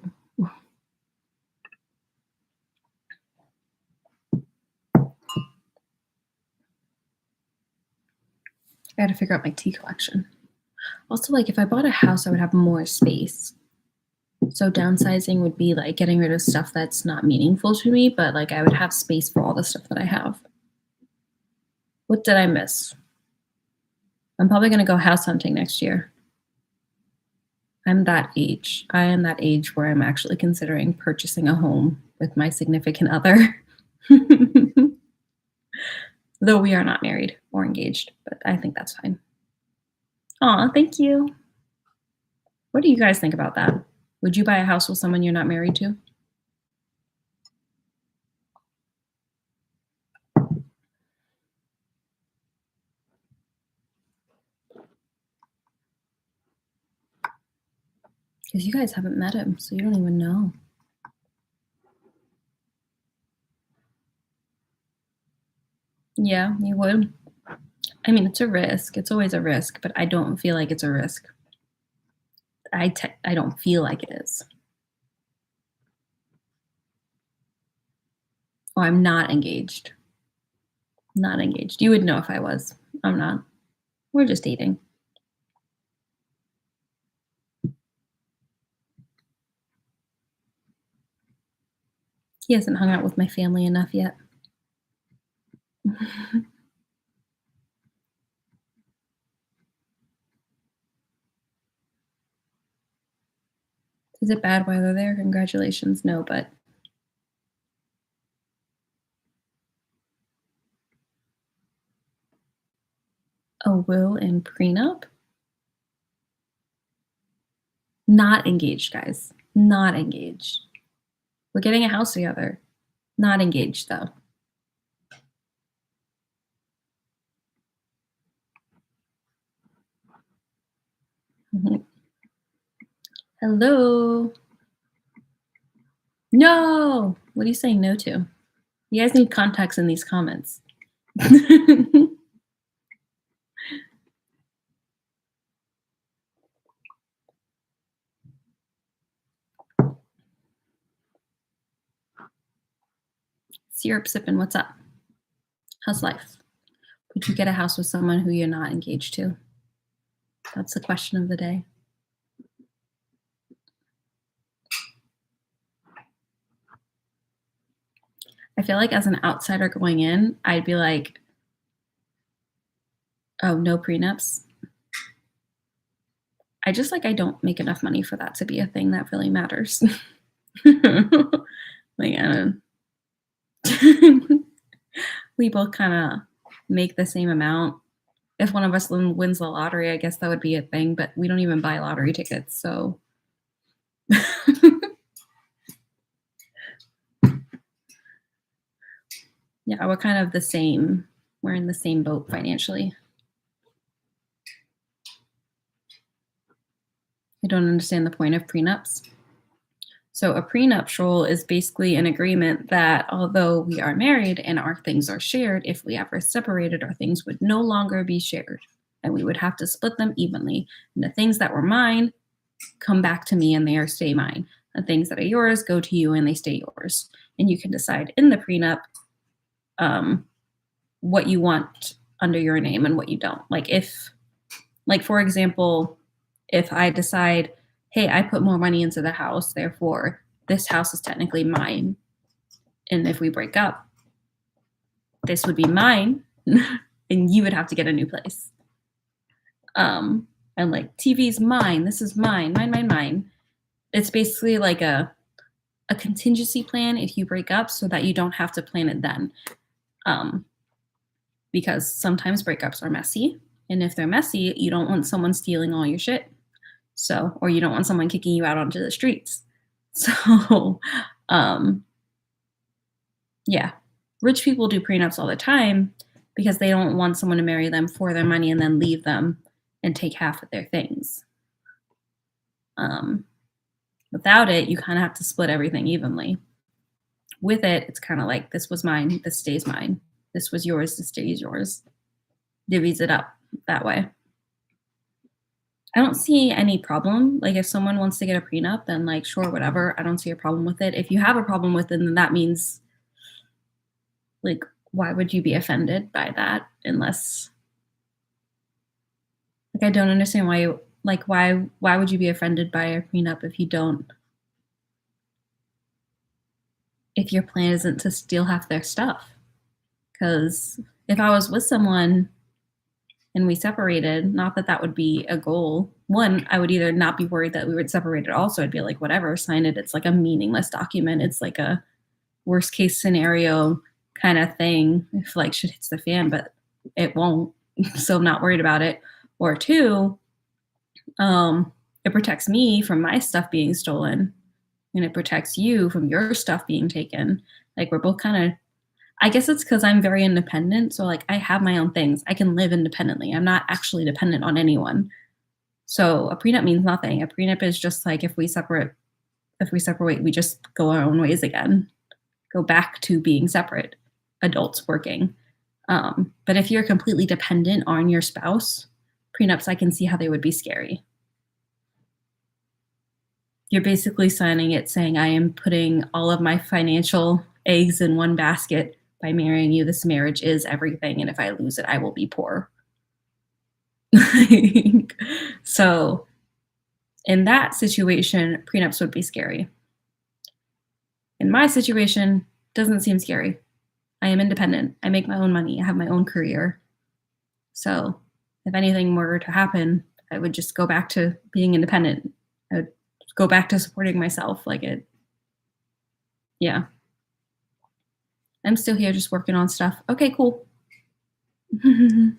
I gotta figure out my tea collection. Also, like, if I bought a house, I would have more space. So downsizing would be like getting rid of stuff that's not meaningful to me, but like I would have space for all the stuff that I have. What did I miss? I'm probably gonna go house hunting next year. I'm that age. I am that age where I'm actually considering purchasing a home with my significant other. Though we are not married or engaged, but I think that's fine. Aw, thank you. What do you guys think about that? Would you buy a house with someone you're not married to? Because you guys haven't met him, so you don't even know. Yeah, you would. I mean, it's a risk. It's always a risk, but I don't feel like it's a risk. I don't feel like it is. Oh, I'm not engaged. Not engaged. You would know if I was. I'm not. We're just dating. He hasn't hung out with my family enough yet. Is it bad weather there? Congratulations. No, but a will and prenup? Not engaged, guys. Not engaged. We're getting a house together. Not engaged, though. Hello. No. What are you saying no to? You guys need context in these comments. Syrup sipping, what's up? How's life? Would you get a house with someone who you're not engaged to? That's the question of the day. I feel like as an outsider going in, I'd be like, oh, no prenups. I don't make enough money for that to be a thing that really matters. Like, we both kind of make the same amount. If one of us wins the lottery, I guess that would be a thing, but we don't even buy lottery tickets, so. Yeah, we're kind of the same. We're in the same boat financially. I don't understand the point of prenups. So a prenuptial is basically an agreement that although we are married and our things are shared, if we ever separated, our things would no longer be shared and we would have to split them evenly. And the things that were mine come back to me and they stay mine. The things that are yours go to you and they stay yours. And you can decide in the prenup what you want under your name and what you don't. Like for example, if I decide, hey, I put more money into the house, therefore this house is technically mine. And if we break up, this would be mine and you would have to get a new place. And like TV's mine, this is mine, mine. It's basically like a contingency plan if you break up so that you don't have to plan it then. Because sometimes breakups are messy. And if they're messy, you don't want someone stealing all your shit. So, or you don't want someone kicking you out onto the streets. So, yeah, rich people do prenups all the time because they don't want someone to marry them for their money and then leave them and take half of their things. Without it, you kind of have to split everything evenly. With it, it's kind of like, this was mine, this stays mine. This was yours, this stays yours. Divvies it up that way. I don't see any problem. Like if someone wants to get a prenup, then like, sure, whatever. I don't see a problem with it. If you have a problem with it, then that means like, why would you be offended by that? Unless, like, I don't understand why, like, why would you be offended by a prenup if your plan isn't to steal half their stuff? Because if I was with someone and we separated, not that that would be a goal. One, I would either not be worried that we would separate at all. So I'd be like, whatever, sign it. It's like a meaningless document. It's like a worst case scenario kind of thing if like shit hits the fan, but it won't. So I'm not worried about it. Or two, it protects me from my stuff being stolen and it protects you from your stuff being taken. Like we're both kind of, I guess it's because I'm very independent. So like I have my own things. I can live independently. I'm not actually dependent on anyone. So a prenup means nothing. A prenup is just like if we separate, we just go our own ways again. Go back to being separate, adults working. But if you're completely dependent on your spouse, prenups, I can see how they would be scary. You're basically signing it saying, I am putting all of my financial eggs in one basket by marrying you. This marriage is everything. And if I lose it, I will be poor. So in that situation, prenups would be scary. In my situation, doesn't seem scary. I am independent. I make my own money. I have my own career. So if anything were to happen, I would just go back to being independent. I would go back to supporting myself. Yeah. I'm still here just working on stuff. Okay, cool. I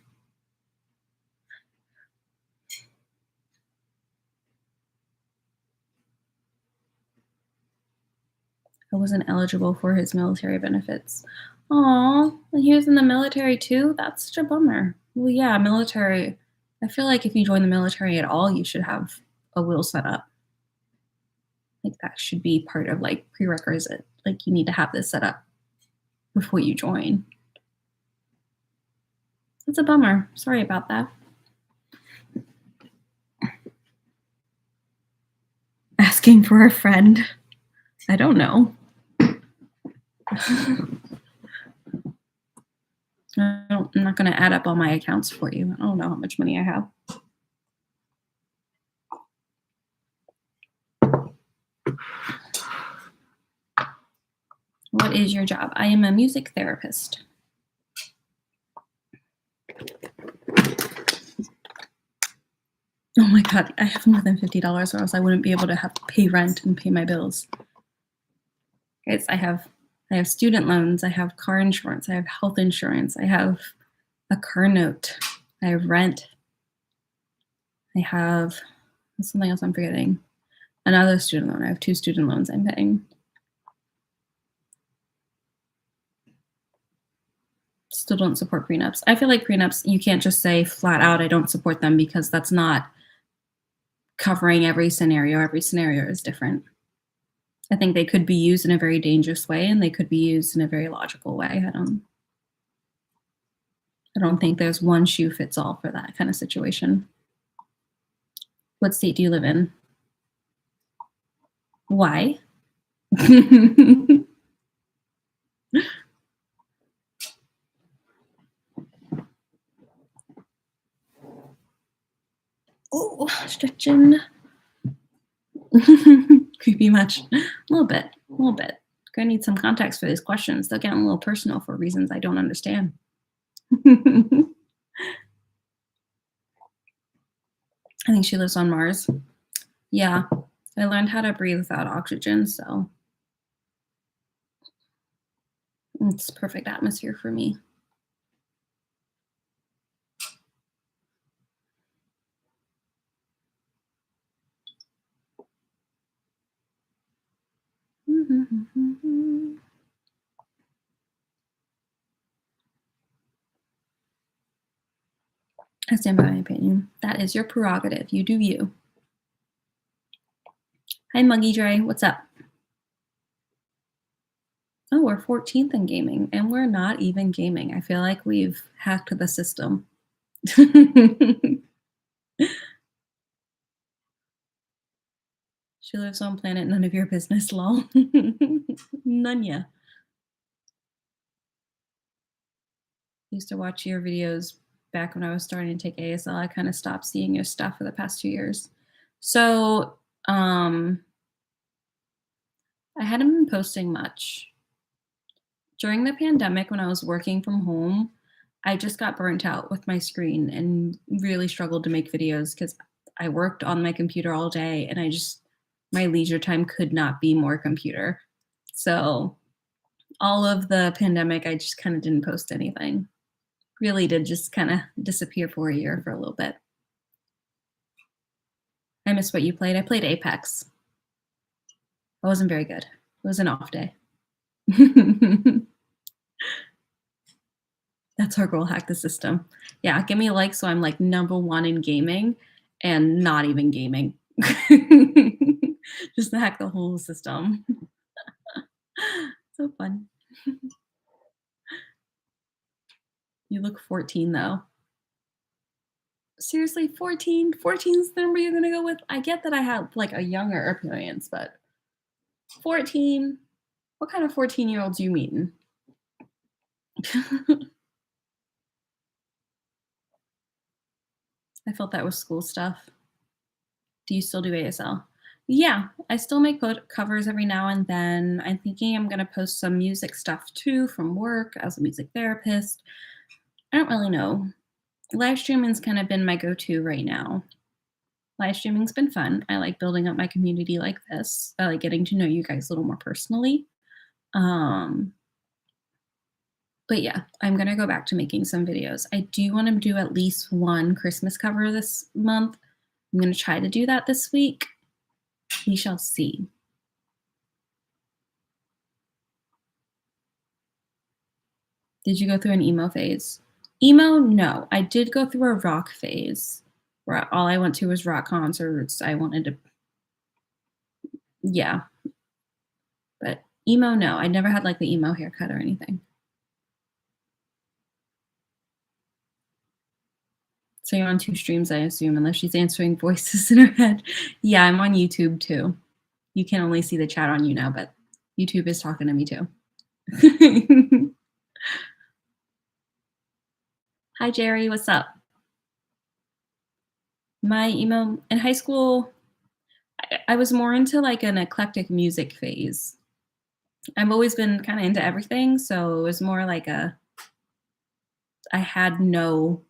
wasn't eligible for his military benefits. Aw, he was in the military too? That's such a bummer. Well, yeah, military. I feel like if you join the military at all, you should have a will set up. Like that should be part of like prerequisite. Like you need to have this set up. before you join. It's a bummer. Sorry about that. Asking for a friend. I don't know. I'm not going to add up all my accounts for you. I don't know how much money I have. What is your job? I am a music therapist. Oh my God, I have more than $50 or else I wouldn't be able to pay rent and pay my bills. Guys, I have student loans, I have car insurance, I have health insurance, I have a car note, I have rent, I have something else I'm forgetting. Another student loan. I have 2 student loans I'm paying. Still don't support prenups. I feel like prenups, you can't just say flat out, I don't support them, because that's not covering every scenario. Every scenario is different. I think they could be used in a very dangerous way, and they could be used in a very logical way. I don't think there's one shoe fits all for that kind of situation. What state do you live in? Why? Oh, stretching. Creepy much? A little bit. Gonna need some context for these questions. They'll get a little personal for reasons I don't understand. I think she lives on Mars. Yeah, I learned how to breathe without oxygen, so it's perfect atmosphere for me. I stand by my opinion. That is your prerogative. You do you. Hi, Muggy Dre. What's up? Oh, we're 14th in gaming, and we're not even gaming. I feel like we've hacked the system. She lives on planet none of your business, lol. None ya. Used to watch your videos back when I was starting to take ASL. I kind of stopped seeing your stuff for the past 2 years. So I hadn't been posting much. During the pandemic, when I was working from home, I just got burnt out with my screen and really struggled to make videos because I worked on my computer all day, and my leisure time could not be more computer. So all of the pandemic, I just kind of didn't post anything. Really did just kind of disappear for a year for a little bit. I miss what you played. I played Apex. I wasn't very good. It was an off day. That's our goal, hack the system. Yeah, give me a like so I'm like #1 in gaming and not even gaming. Just to hack the whole system. So fun. You look 14 though. Seriously, 14? 14 is the number you're gonna go with? I get that I have like a younger appearance, but 14? What kind of 14-year-olds you meeting? I felt that was school stuff. Do you still do ASL? Yeah, I still make covers every now and then. I'm thinking I'm gonna post some music stuff too from work as a music therapist. I don't really know. Live streaming's kind of been my go-to right now. Live streaming's been fun. I like building up my community like this. I like getting to know you guys a little more personally. But yeah, I'm gonna go back to making some videos. I do want to do at least one Christmas cover this month. I'm gonna try to do that this week. We shall see. Did you go through an emo phase? Emo, no. I did go through a rock phase where all I went to was rock concerts. I wanted to, yeah. But emo, no. I never had like the emo haircut or anything. So you're on two streams, I assume, unless she's answering voices in her head. Yeah, I'm on YouTube too. You can only see the chat on you now, but YouTube is talking to me too. Hi, Jerry. What's up? My emo in high school, I was more into like an eclectic music phase. I've always been kind of into everything, so it was more like I had no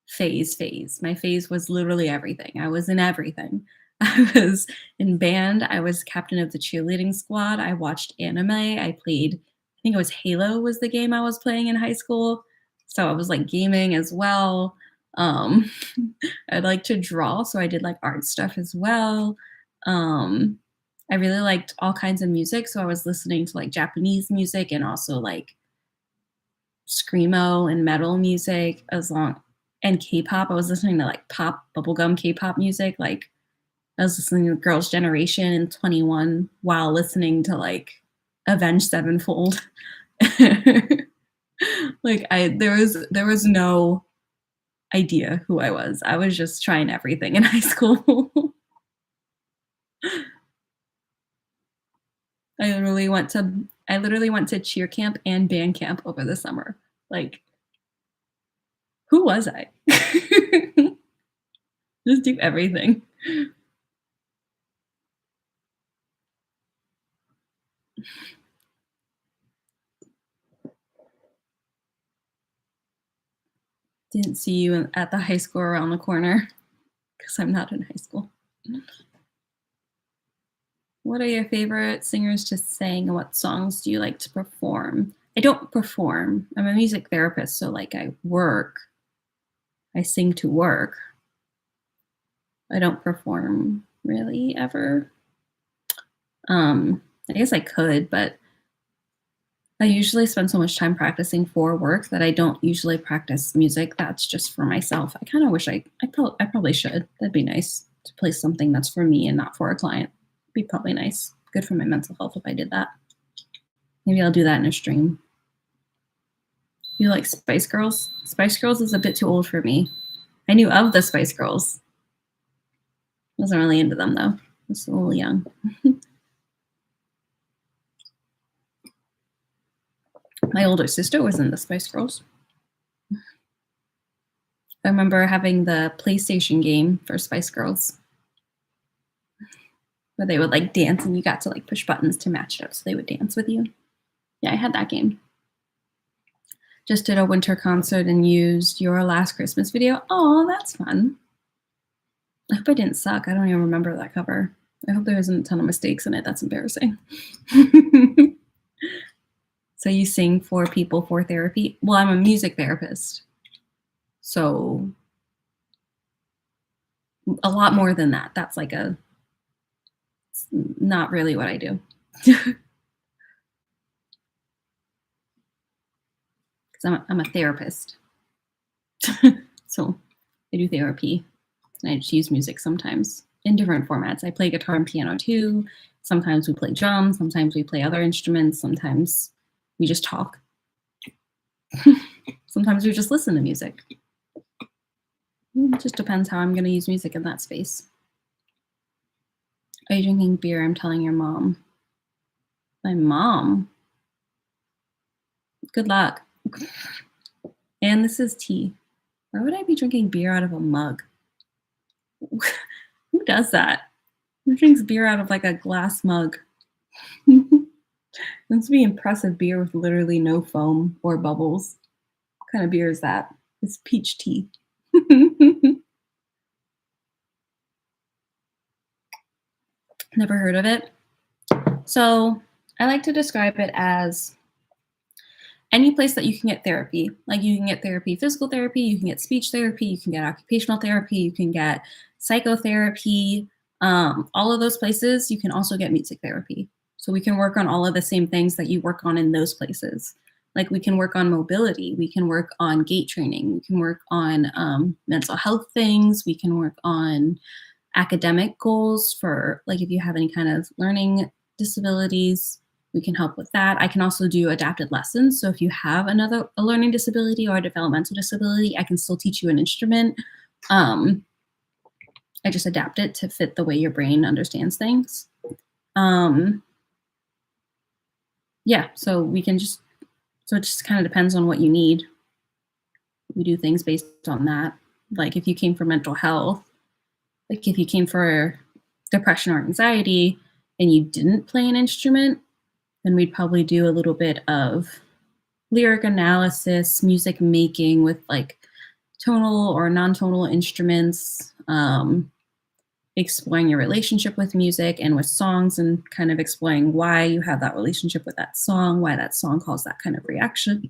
phase. My phase was literally everything. I was in everything. I was in band. I was captain of the cheerleading squad. I watched anime. I played, I think it was Halo was the game I was playing in high school. So I was like gaming as well. Um, I like to draw, so I did like art stuff as well. Um, I really liked all kinds of music, so I was listening to like Japanese music and also like screamo and metal music and K-pop. I was listening to like pop bubblegum K-pop music. Like I was listening to Girls' Generation and 21 while listening to like Avenged Sevenfold. Like there was no idea who I was. I was just trying everything in high school. I literally went to cheer camp and band camp over the summer. Like, who was I? Just do everything. Didn't see you at the high school around the corner because I'm not in high school. What are your favorite singers to sing, and what songs do you like to perform? I don't perform. I'm a music therapist, so like I work. I sing to work. I don't perform really ever. I guess I could, but I usually spend so much time practicing for work that I don't usually practice music that's just for myself. I kind of wish I probably should. That'd be nice to play something that's for me and not for a client. Be probably nice. Good for my mental health if I did that. Maybe I'll do that in a stream. You like Spice Girls? Spice Girls is a bit too old for me. I knew of the Spice Girls. Wasn't really into them though. I was a little young. My older sister was in the Spice Girls. I remember having the PlayStation game for Spice Girls where they would like dance and you got to like push buttons to match it up so they would dance with you. Yeah, I had that game. Just did a winter concert and used your last Christmas video. Oh, that's fun. I hope I didn't suck. I don't even remember that cover. I hope there isn't a ton of mistakes in it. That's embarrassing. So you sing for people for therapy? Well, I'm a music therapist. So a lot more than that. That's like not really what I do. Because I'm a therapist. So I do therapy. And I just use music sometimes in different formats. I play guitar and piano too. Sometimes we play drums. Sometimes we play other instruments. Sometimes we just talk. Sometimes we just listen to music. It just depends how I'm going to use music in that space. Are you drinking beer? I'm telling your mom. My mom? Good luck. And this is tea. Why would I be drinking beer out of a mug? Who does that? Who drinks beer out of like a glass mug? This would be impressive beer with literally no foam or bubbles. What kind of beer is that? It's peach tea. Never heard of it. So I like to describe it as any place that you can get therapy. Like you can get therapy, physical therapy, you can get speech therapy, you can get occupational therapy, you can get psychotherapy. All of those places, you can also get music therapy. So we can work on all of the same things that you work on in those places. Like we can work on mobility, we can work on gait training, we can work on mental health things, we can work on academic goals for like if you have any kind of learning disabilities, we can help with that. I can also do adapted lessons. So if you have a learning disability or a developmental disability, I can still teach you an instrument Um, I just adapt it to fit the way your brain understands things. Yeah, so it just kind of depends on what you need. We do things based on that. Like if you came for mental health, like if you came for depression or anxiety and you didn't play an instrument, then we'd probably do a little bit of lyric analysis, music making with like tonal or non-tonal instruments, exploring your relationship with music and with songs and kind of exploring why you have that relationship with that song, why that song caused that kind of reaction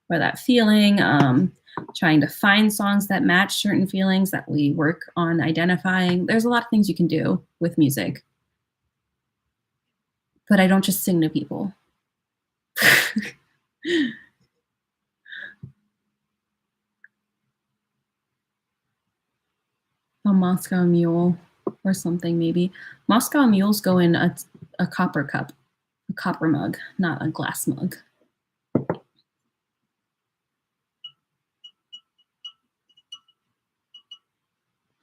or that feeling, trying to find songs that match certain feelings that we work on identifying. There's a lot of things you can do with music, but I don't just sing to people. A Moscow Mule or something, maybe. Moscow Mules go in a copper cup, a copper mug, not a glass mug.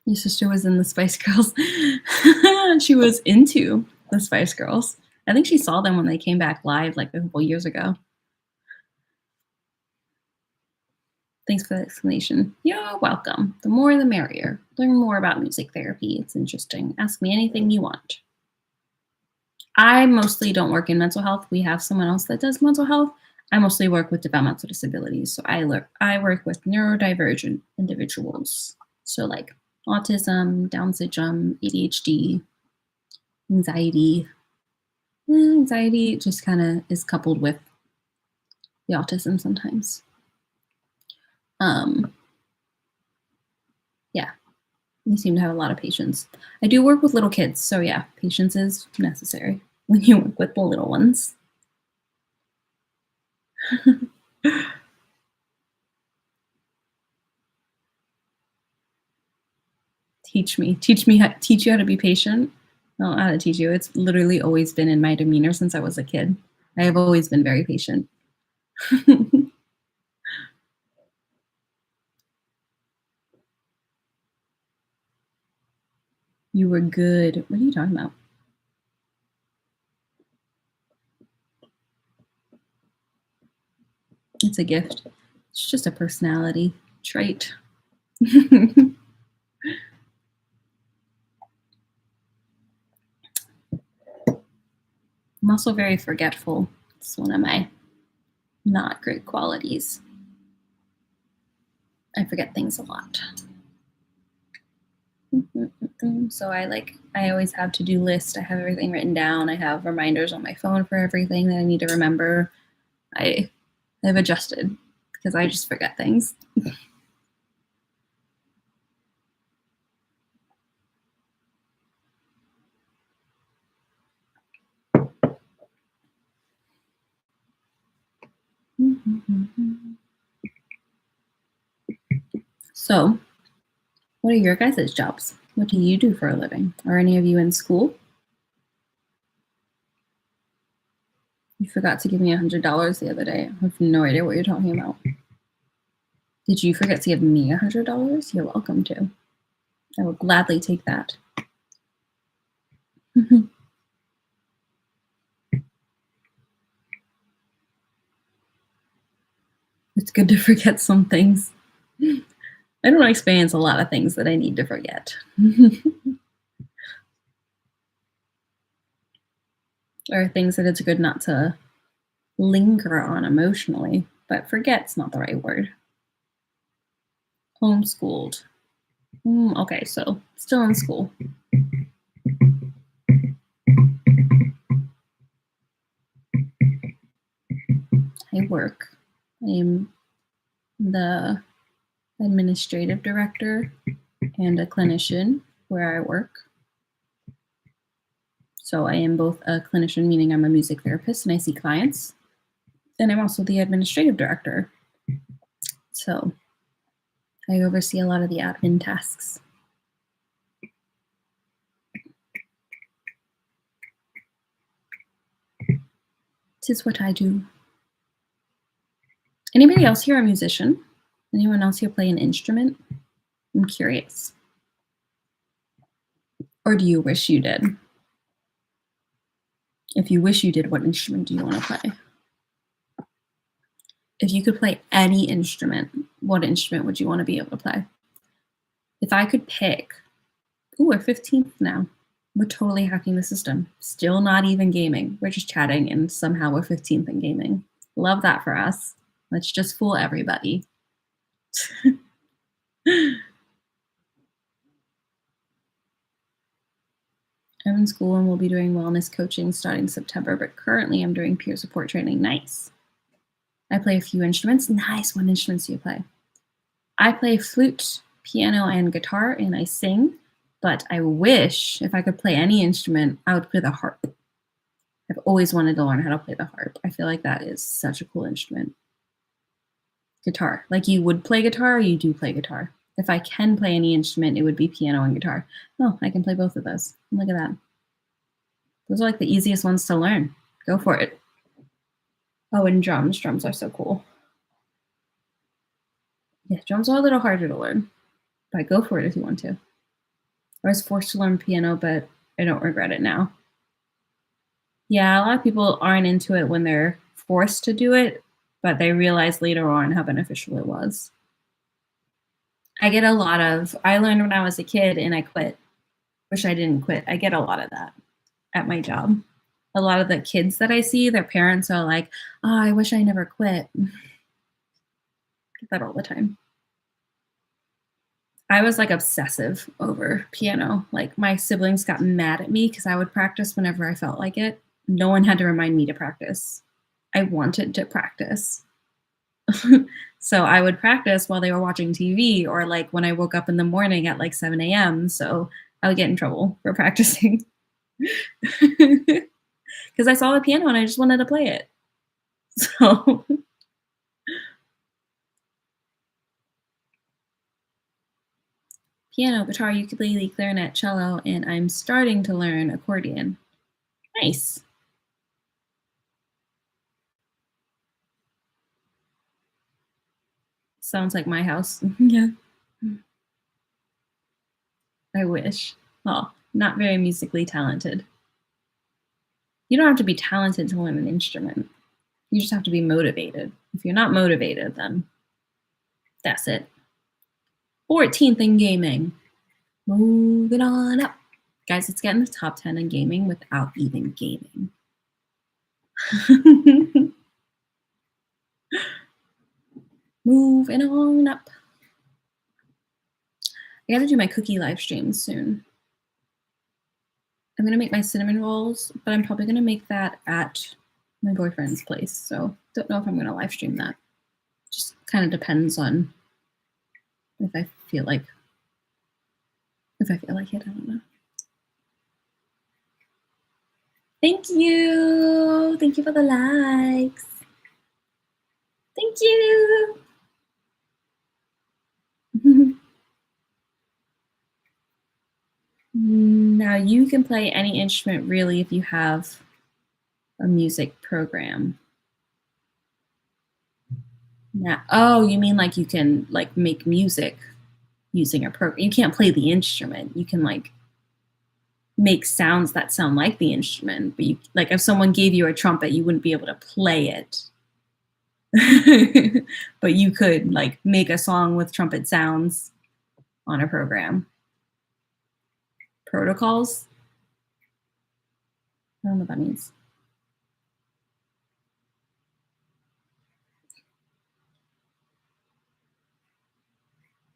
Your sister was in the Spice Girls. She was into the Spice Girls. I think she saw them when they came back live like a couple years ago. Thanks for the explanation. You're welcome. The more the merrier. Learn more about music therapy. It's interesting. Ask me anything you want. I mostly don't work in mental health. We have someone else that does mental health. I mostly work with developmental disabilities. So I work with neurodivergent individuals. So like autism, Down syndrome, ADHD, anxiety. Anxiety just kind of is coupled with the autism sometimes. Yeah, we seem to have a lot of patience. I do work with little kids, so yeah, patience is necessary when you work with the little ones. Teach you how to be patient. I don't know how to teach you. It's literally always been in my demeanor since I was a kid. I have always been very patient. You were good. What are you talking about? It's a gift. It's just a personality trait. I'm also very forgetful. It's one of my not great qualities. I forget things a lot. So I always have to-do list. I have everything written down. I have reminders on my phone for everything that I need to remember. I've adjusted because I just forget things. So, what are your guys' jobs? What do you do for a living? Are any of you in school? You forgot to give me $100 the other day. I have no idea what you're talking about. Did you forget to give me $100? You're welcome to. I will gladly take that. It's good to forget some things. I don't experience a lot of things that I need to forget. Or things that it's good not to linger on emotionally, but forget's not the right word. Homeschooled. Okay, so still in school. I work. I'm the administrative director and a clinician where I work. So I am both a clinician, meaning I'm a music therapist and I see clients, and I'm also the administrative director. So I oversee a lot of the admin tasks. Tis what I do. Anybody else here a musician? Anyone else here play an instrument? I'm curious. Or do you wish you did? If you wish you did, what instrument do you want to play? If you could play any instrument, what instrument would you want to be able to play? If I could pick, ooh, we're 15th now. We're totally hacking the system. Still not even gaming. We're just chatting and somehow we're 15th in gaming. Love that for us. Let's just fool everybody. I'm in school and will be doing wellness coaching starting September, but currently I'm doing peer support training. Nice. I play a few instruments. Nice. What instruments do you play? I play flute, piano, and guitar, and I sing, but I wish if I could play any instrument, I would play the harp. I've always wanted to learn how to play the harp. I feel like that is such a cool instrument. Guitar. Like you would play guitar or you do play guitar? If I can play any instrument, it would be piano and guitar. Oh, I can play both of those. Look at that. Those are like the easiest ones to learn. Go for it. Oh, and drums. Drums are so cool. Yeah, drums are a little harder to learn, but go for it if you want to. I was forced to learn piano, but I don't regret it now. Yeah, a lot of people aren't into it when they're forced to do it, but they realize later on how beneficial it was. I learned when I was a kid and I quit. Wish I didn't quit. I get a lot of that at my job. A lot of the kids that I see, their parents are like, oh, I wish I never quit. Get that all the time. I was like obsessive over piano. Like my siblings got mad at me because I would practice whenever I felt like it. No one had to remind me to practice. I wanted to practice. So I would practice while they were watching TV or like when I woke up in the morning at like 7 a.m. So I would get in trouble for practicing. Because I saw the piano and I just wanted to play it. So piano, guitar, ukulele, clarinet, cello, and I'm starting to learn accordion. Nice. Sounds like my house. Yeah. I wish. Oh, not very musically talented. You don't have to be talented to learn an instrument. You just have to be motivated. If you're not motivated, then that's it. 14th in gaming. Moving on up. Guys, let's get in the top 10 in gaming without even gaming. Moving on up. I gotta do my cookie live streams soon. I'm gonna make my cinnamon rolls, but I'm probably gonna make that at my boyfriend's place. So don't know if I'm gonna live stream that. Just kind of depends on if I feel like it, I don't know. Thank you. Thank you for the likes. Thank you. Now you can play any instrument really if you have a music program. Now, oh, you mean like you can like make music using a program? You can't play the instrument. You can like make sounds that sound like the instrument, but you, like if someone gave you a trumpet, you wouldn't be able to play it. But you could like make a song with trumpet sounds on a program. Protocols? I don't know what that means.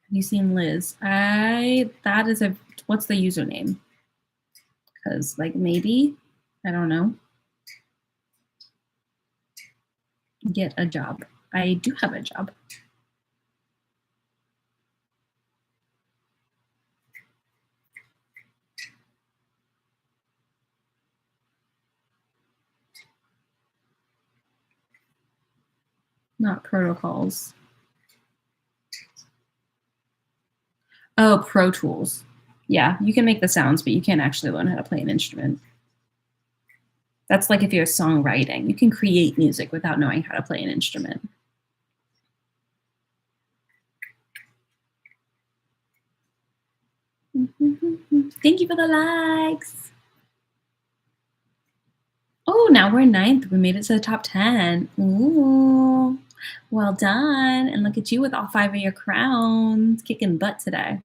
Have you seen Liz? What's the username? Because like maybe, I don't know. Get a job. I do have a job. Not protocols. Oh, Pro Tools. Yeah, you can make the sounds, but you can't actually learn how to play an instrument. That's like if you're songwriting. You can create music without knowing how to play an instrument. Thank you for the likes. Oh, now we're 9th. We made it to the top 10. Ooh, well done. And look at you with all 5 of your crowns, kicking butt today.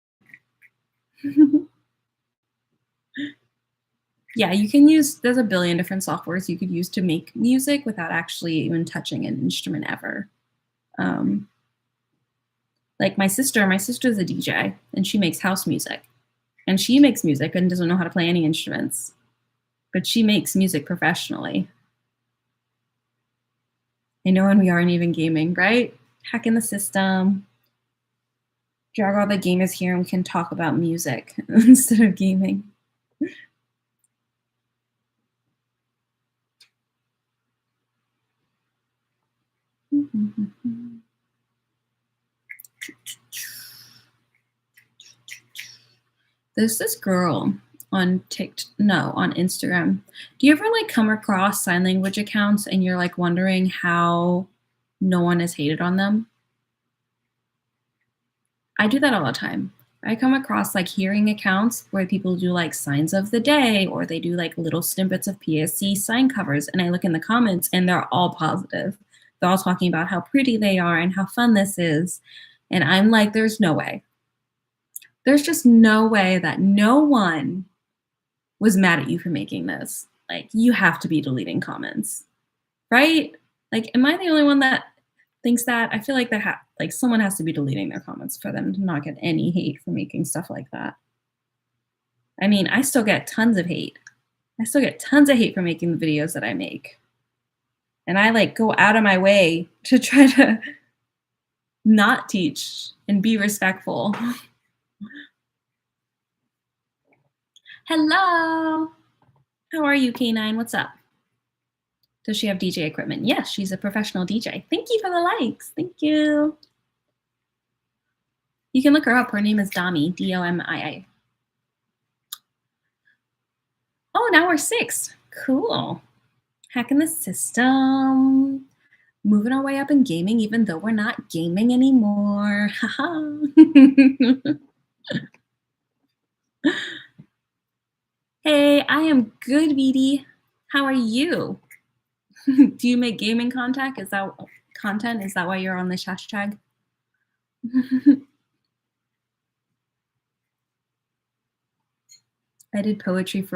Yeah, you can use, there's a billion different softwares you could use to make music without actually even touching an instrument ever. Like my sister's a DJ and she makes house music. And she makes music and doesn't know how to play any instruments. But she makes music professionally. I know, and we aren't even gaming, right? Hacking the system. Drag all the gamers here and we can talk about music instead of gaming. There's this girl on Instagram. Do you ever like come across sign language accounts and you're like wondering how no one has hated on them? I do that all the time. I come across like hearing accounts where people do like signs of the day or they do like little snippets of PSC sign covers. And I look in the comments and they're all positive. They're all talking about how pretty they are and how fun this is. And I'm like, there's no way. There's just no way that no one was mad at you for making this. Like, you have to be deleting comments, right? Like, am I the only one that thinks that? I feel like like someone has to be deleting their comments for them to not get any hate for making stuff like that. I mean, I still get tons of hate. I still get tons of hate for making the videos that I make. And I like go out of my way to try to not teach and be respectful. Hello. How are you, K9? What's up? Does she have DJ equipment? Yes, she's a professional DJ. Thank you for the likes. Thank you. You can look her up. Her name is Domii, D-O-M-I-I. Oh, now we're 6. Cool. Hacking the system. Moving our way up in gaming, even though we're not gaming anymore. Haha. Hey, I am good, Beatty. How are you? Do you make gaming content? Is that why you're on this hashtag? I did poetry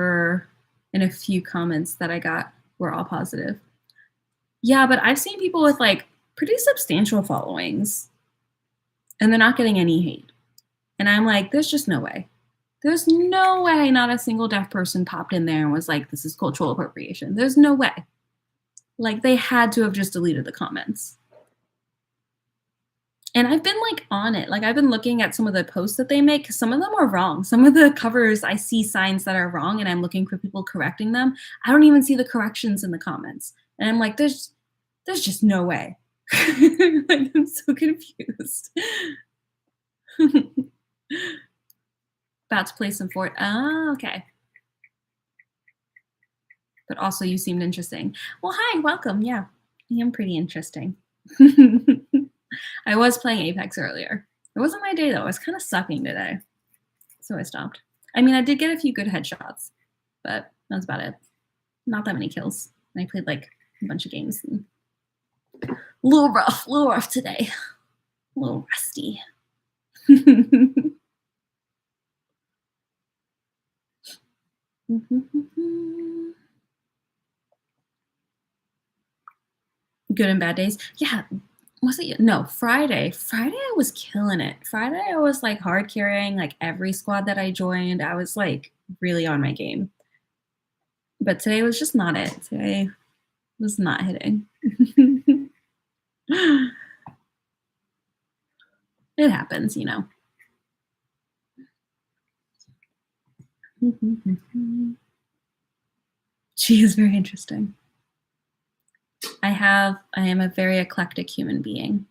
and a few comments that I got were all positive. Yeah, but I've seen people with like pretty substantial followings and they're not getting any hate. And I'm like, there's just no way. There's no way not a single deaf person popped in there and was like, this is cultural appropriation. There's no way. Like, they had to have just deleted the comments. And I've been like on it. Like, I've been looking at some of the posts that they make because some of them are wrong. Some of the covers, I see signs that are wrong and I'm looking for people correcting them. I don't even see the corrections in the comments. And I'm like, there's just no way. Like, I'm so confused. About to play some Fort. Oh, okay. But also you seemed interesting. Well, hi, welcome. Yeah, I am pretty interesting. I was playing Apex earlier. It wasn't my day though. I was kind of sucking today. So I stopped. I mean, I did get a few good headshots, but that's about it. Not that many kills. I played like a bunch of games. A little rough today. A little rusty. Good and bad days. Yeah. Was it? No, Friday. Friday I was killing it. Friday I was like hard carrying like every squad that I joined. I was like really on my game. But today was just not it. Today was not hitting. It happens, you know. She is very interesting. I am a very eclectic human being.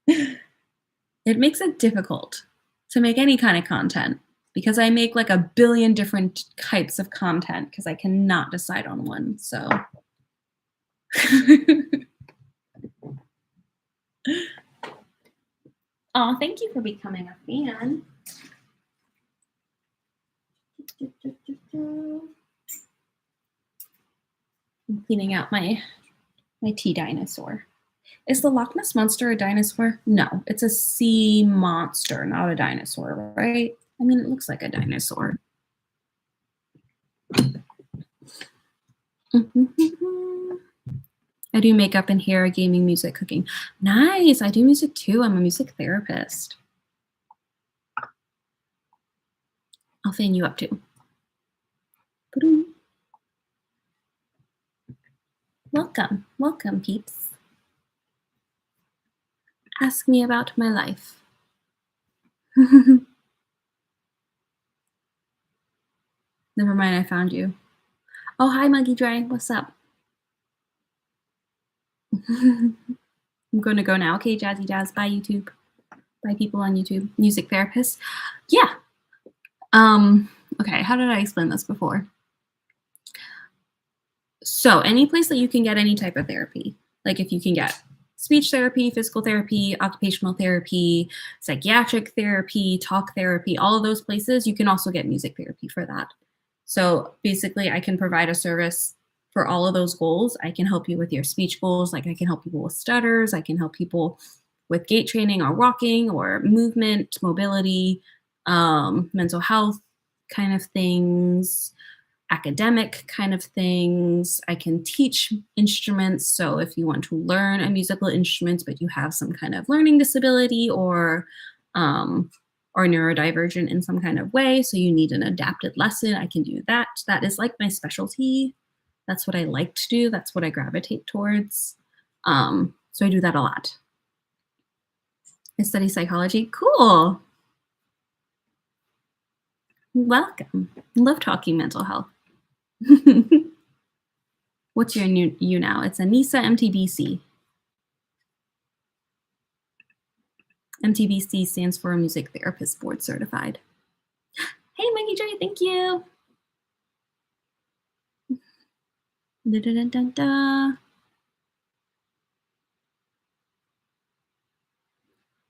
It makes it difficult to make any kind of content because I make like a billion different types of content because I cannot decide on one. So oh, thank you for becoming a fan. I'm cleaning out my tea dinosaur. Is the Loch Ness Monster a dinosaur? No, it's a sea monster, not a dinosaur, right? I mean, it looks like a dinosaur. I do makeup and hair, gaming, music, cooking. Nice. I do music too. I'm a music therapist. I'll fan you up too. Welcome. Welcome, peeps. Ask me about my life. Never mind, I found you. Oh, hi, Muggy Dry. What's up? I'm going to go now. Okay, Jazzy Jazz. Bye, YouTube. Bye, people on YouTube. Music therapist. Yeah. Okay, how did I explain this before? So any place that you can get any type of therapy, like if you can get speech therapy, physical therapy, occupational therapy, psychiatric therapy, talk therapy, all of those places, you can also get music therapy for that. So basically I can provide a service for all of those goals. I can help you with your speech goals. Like I can help people with stutters. I can help people with gait training or walking or movement, mobility, mental health kind of things, academic kind of things. I can teach instruments. So if you want to learn a musical instrument, but you have some kind of learning disability or neurodivergent in some kind of way, so you need an adapted lesson, I can do that. That is like my specialty. That's what I like to do. That's what I gravitate towards. So I do that a lot. I study psychology. Cool. Welcome. Love talking mental health. What's your you now? It's Anissa MTBC. MTBC stands for Music Therapist Board Certified. Hey, Mikey J, thank you. Da, da, da, da, da.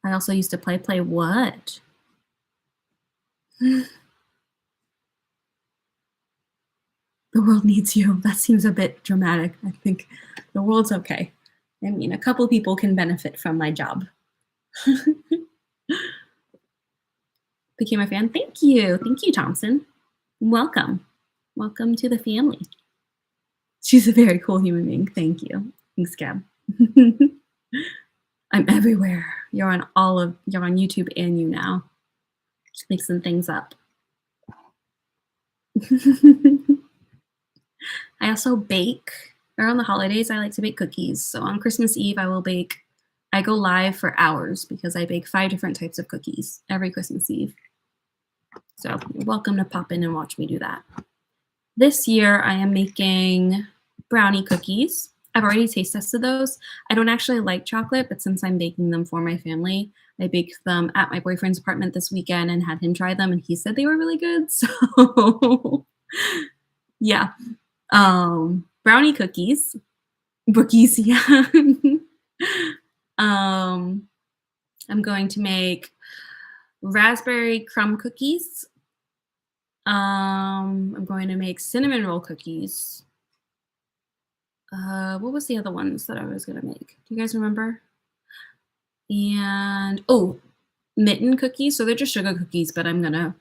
I also used to play what? The world needs you. That seems a bit dramatic. I think the world's okay. I mean, a couple people can benefit from my job. Became a fan. Thank you. Thank you, Thompson. Welcome. Welcome to the family. She's a very cool human being. Thank you. Thanks, Gab. I'm everywhere. You're on YouTube and you now. Just mixing things up. I also bake. Around the holidays, I like to bake cookies. So on Christmas Eve, I will bake. I go live for hours because I bake 5 different types of cookies every Christmas Eve. So you're welcome to pop in and watch me do that. This year, I am making brownie cookies. I've already taste tested those. I don't actually like chocolate, but since I'm baking them for my family, I baked them at my boyfriend's apartment this weekend and had him try them, and he said they were really good. So yeah. Brownie cookies. Bookies, yeah. I'm going to make raspberry crumb cookies. I'm going to make cinnamon roll cookies. What was the other ones that I was gonna make? Do you guys remember? And mitten cookies. So they're just sugar cookies, but I'm gonna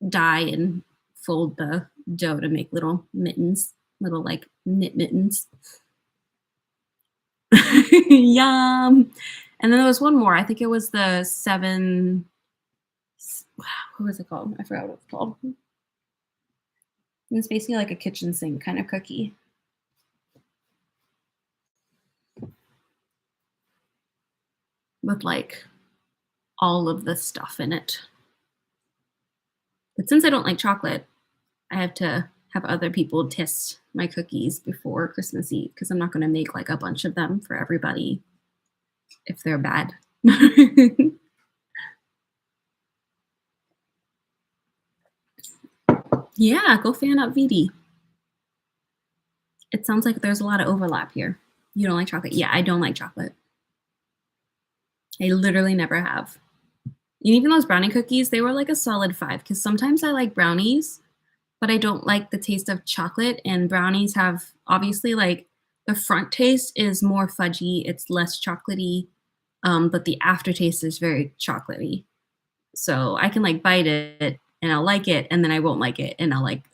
dye and fold the dough to make little mittens, little like knit mittens. Yum. And then there was one more. I think it was the 7. What was it called? I forgot what it's called. It's basically like a kitchen sink kind of cookie. With like all of the stuff in it. But since I don't like chocolate, I have to have other people test my cookies before Christmas Eve because I'm not going to make like a bunch of them for everybody if they're bad. Yeah, go fan up VD. It sounds like there's a lot of overlap here. You don't like chocolate? Yeah, I don't like chocolate. I literally never have. And even those brownie cookies, they were like a solid 5 because sometimes I like brownies, but I don't like the taste of chocolate. And brownies have obviously like the front taste is more fudgy, it's less chocolatey, but the aftertaste is very chocolatey. So I can like bite it and I'll like it, and then I won't like it, and I'll like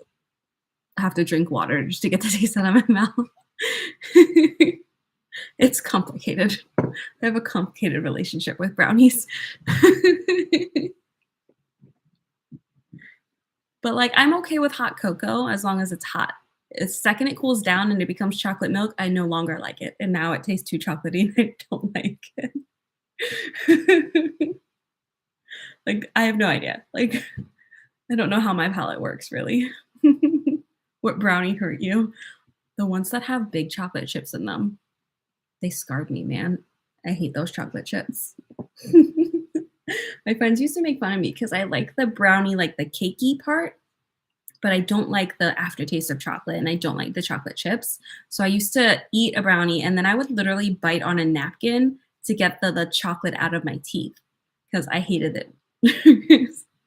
have to drink water just to get the taste out of my mouth. It's complicated. I have a complicated relationship with brownies. But like I'm okay with hot cocoa as long as it's hot. The second it cools down and it becomes chocolate milk, I no longer like it. And now it tastes too chocolatey and I don't like it. Like I have no idea. Like I don't know how my palate works really. What brownie hurt you? The ones that have big chocolate chips in them. They scarred me, man. I hate those chocolate chips. My friends used to make fun of me because I like the brownie, like the cakey part, but I don't like the aftertaste of chocolate and I don't like the chocolate chips. So I used to eat a brownie and then I would literally bite on a napkin to get the chocolate out of my teeth because I hated it.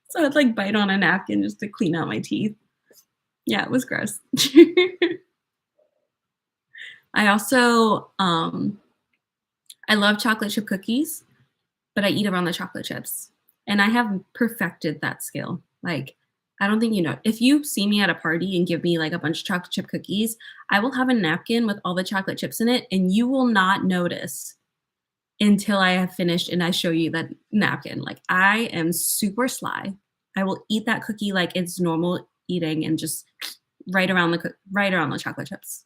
So I'd like bite on a napkin just to clean out my teeth. Yeah, it was gross. I also I love chocolate chip cookies, but I eat around the chocolate chips. And I have perfected that skill. Like, I don't think you know. If you see me at a party and give me like a bunch of chocolate chip cookies, I will have a napkin with all the chocolate chips in it, and you will not notice until I have finished and I show you that napkin. Like, I am super sly. I will eat that cookie like it's normal eating and just right around the chocolate chips.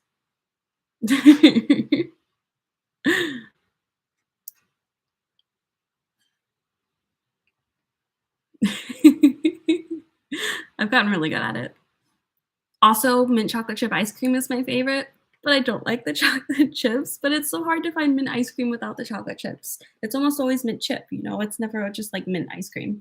I've gotten really good at it. Also, mint chocolate chip ice cream is my favorite, but I don't like the chocolate chips. But it's so hard to find mint ice cream without the chocolate chips. It's almost always mint chip, you know, it's never just like mint ice cream.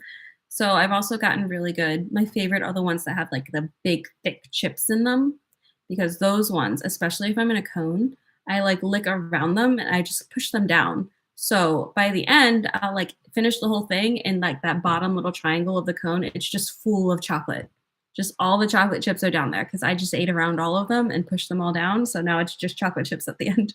So I've also gotten really good. My favorite are the ones that have like the big, thick chips in them because those ones, especially if I'm in a cone, I like lick around them and I just push them down. So by the end, I'll like finish the whole thing and like that bottom little triangle of the cone, it's just full of chocolate. Just all the chocolate chips are down there because I just ate around all of them and pushed them all down. So now it's just chocolate chips at the end.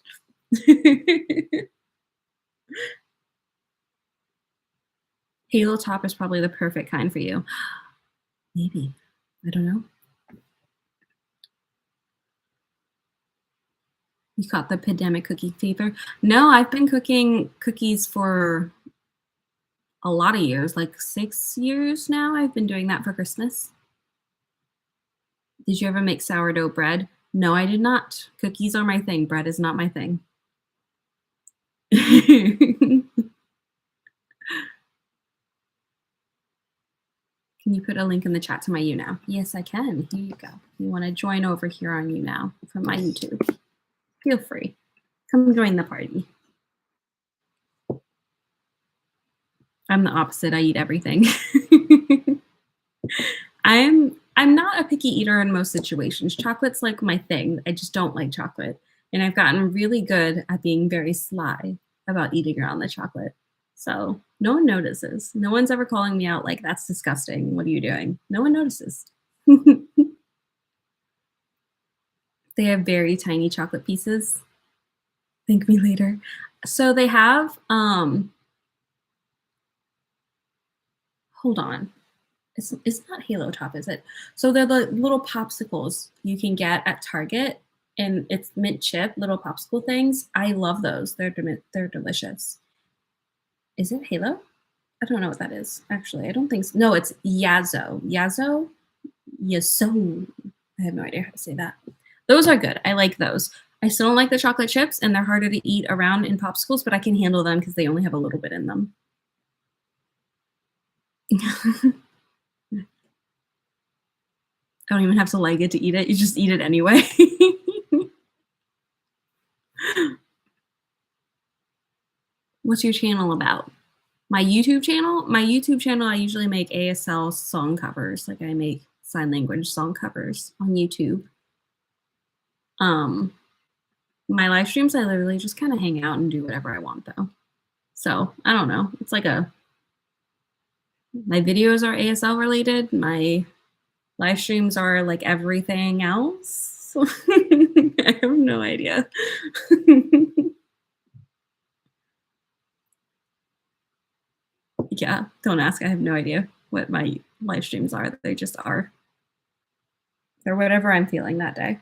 Halo top is probably the perfect kind for you. Maybe. I don't know. You caught the pandemic cookie fever? No, I've been cooking cookies for a lot of years, like 6 years now. I've been doing that for Christmas. Did you ever make sourdough bread? No, I did not. Cookies are my thing. Bread is not my thing. Can you put a link in the chat to my YouNow? Yes, I can. Here you go. You want to join over here on YouNow from my YouTube? Feel free. Come join the party. I'm the opposite. I eat everything. I'm not a picky eater in most situations. Chocolate's like my thing. I just don't like chocolate. And I've gotten really good at being very sly about eating around the chocolate. So no one notices. No one's ever calling me out like, that's disgusting. What are you doing? No one notices. They have very tiny chocolate pieces. Thank me later. So they have, hold on. It's not Halo Top, is it? So they're the little popsicles you can get at Target, and it's mint chip, little popsicle things. I love those. They're delicious. Is it Halo? I don't know what that is. Actually, I don't think so. No, it's Yazo. Yazo. I have no idea how to say that. Those are good. I like those. I still don't like the chocolate chips, and they're harder to eat around in popsicles, but I can handle them because they only have a little bit in them. I don't even have to like it to eat it. You just eat it anyway. What's your channel about? My YouTube channel? My YouTube channel, I usually make ASL song covers. Like I make sign language song covers on YouTube. My live streams, I literally just kind of hang out and do whatever I want though. So I don't know. It's like a My videos are ASL related. My live streams are like everything else. I have no idea. Yeah, don't ask. I have no idea what my live streams are. They just are. They're whatever I'm feeling that day.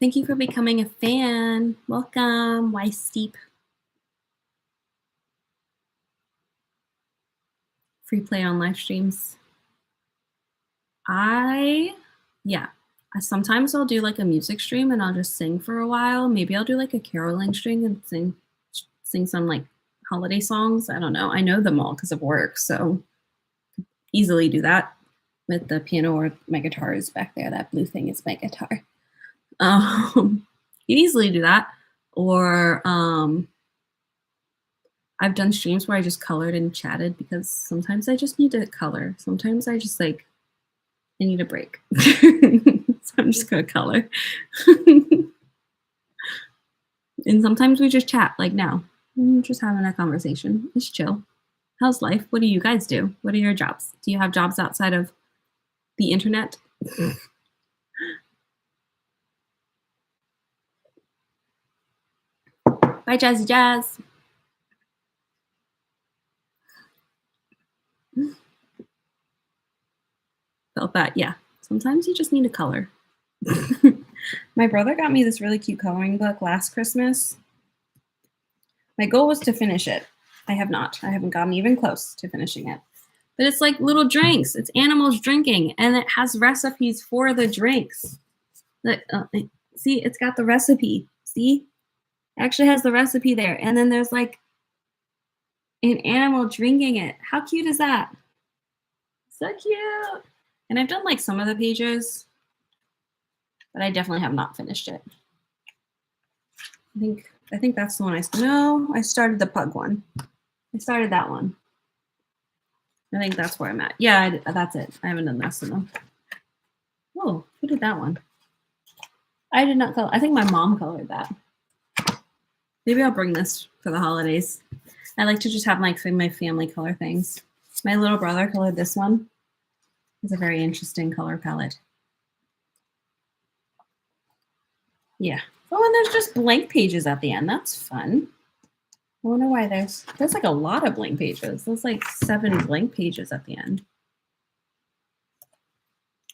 Thank you for becoming a fan. Welcome. Why Steep? Free play on live streams. Sometimes I'll do like a music stream and I'll just sing for a while. Maybe I'll do like a caroling stream and sing some like holiday songs. I don't know. I know them all because of work, so easily do that with the piano, or my guitar is back there. That blue thing is my guitar. You easily do that. Or I've done streams where I just colored and chatted because sometimes I just need to color. Sometimes I just like, I need a break. So I'm just gonna color. And sometimes we just chat like now. We're just having a conversation. It's chill. How's life? What do you guys do? What are your jobs? Do you have jobs outside of the internet? Bye, Jazzy Jazz. Felt that, yeah. Sometimes you just need to color. My brother got me this really cute coloring book last Christmas. My goal was to finish it. I have not. I haven't gotten even close to finishing it. But it's like little drinks. It's animals drinking, and it has recipes for the drinks. See, it's got the recipe. See? It actually has the recipe there. And then there's like an animal drinking it. How cute is that? So cute. And I've done like some of the pages, but I definitely have not finished it. I think that's the one I started the pug one. I started that one. I think that's where I'm at. Yeah, that's it. I haven't done the rest of them. Oh, who did that one? I did not color. I think my mom colored that. Maybe I'll bring this for the holidays. I like to just have like my family color things. My little brother colored this one. It's a very interesting color palette. Yeah. Oh, and there's just blank pages at the end. That's fun. I wonder why there's like a lot of blank pages. There's like 7 blank pages at the end.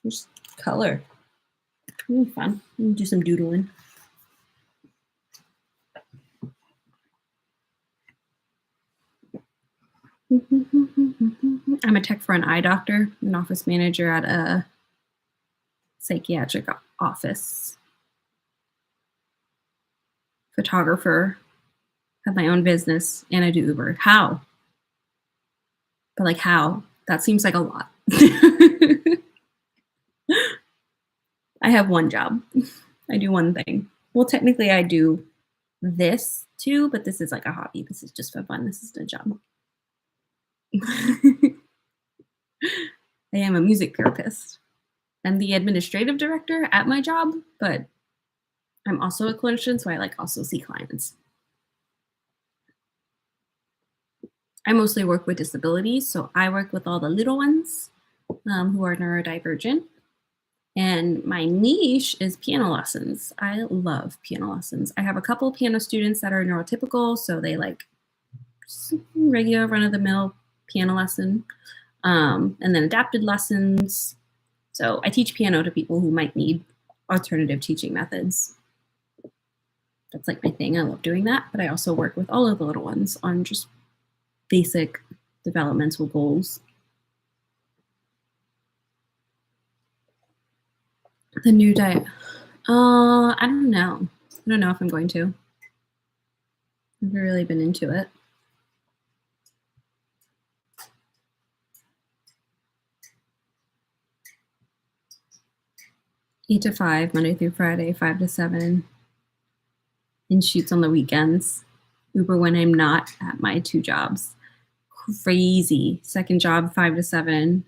Just color. Fun. Do some doodling. I'm a tech for an eye doctor, an office manager at a psychiatric office. Photographer, have my own business, and I do Uber. How? But like how? That seems like a lot. I have one job. I do one thing. Well, technically I do this too, but this is like a hobby. This is just for fun. This is a job. I am a music therapist. I'm the administrative director at my job, but I'm also a clinician, so I like also see clients. I mostly work with disabilities, so I work with all the little ones who are neurodivergent. And my niche is piano lessons. I love piano lessons. I have a couple piano students that are neurotypical, so they like regular run-of-the-mill piano lesson, and then adapted lessons. So I teach piano to people who might need alternative teaching methods. That's like my thing. I love doing that, but I also work with all of the little ones on just basic developmental goals. The new diet. I don't know. I don't know if I'm going to. I've never really been into it. Eight to 5, Monday through Friday, 5 to 7. And shoots on the weekends. Uber when I'm not at my 2 jobs. Crazy. Second job, 5 to 7,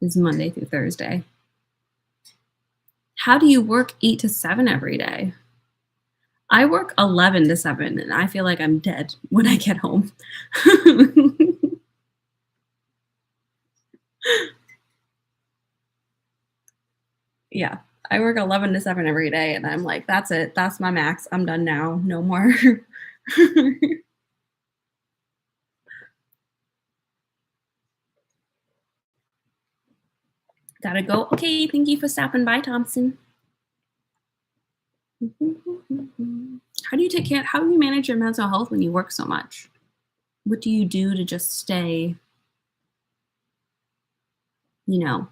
is Monday through Thursday. How do you work 8 to 7 every day? I work 11 to 7 and I feel like I'm dead when I get home. Yeah, I work 11 to 7 every day and I'm like, that's it. That's my max. I'm done now. No more. Gotta go. Okay, thank you for stopping by, Thompson. How do you take care? How do you manage your mental health when you work so much? What do you do to just stay, you know,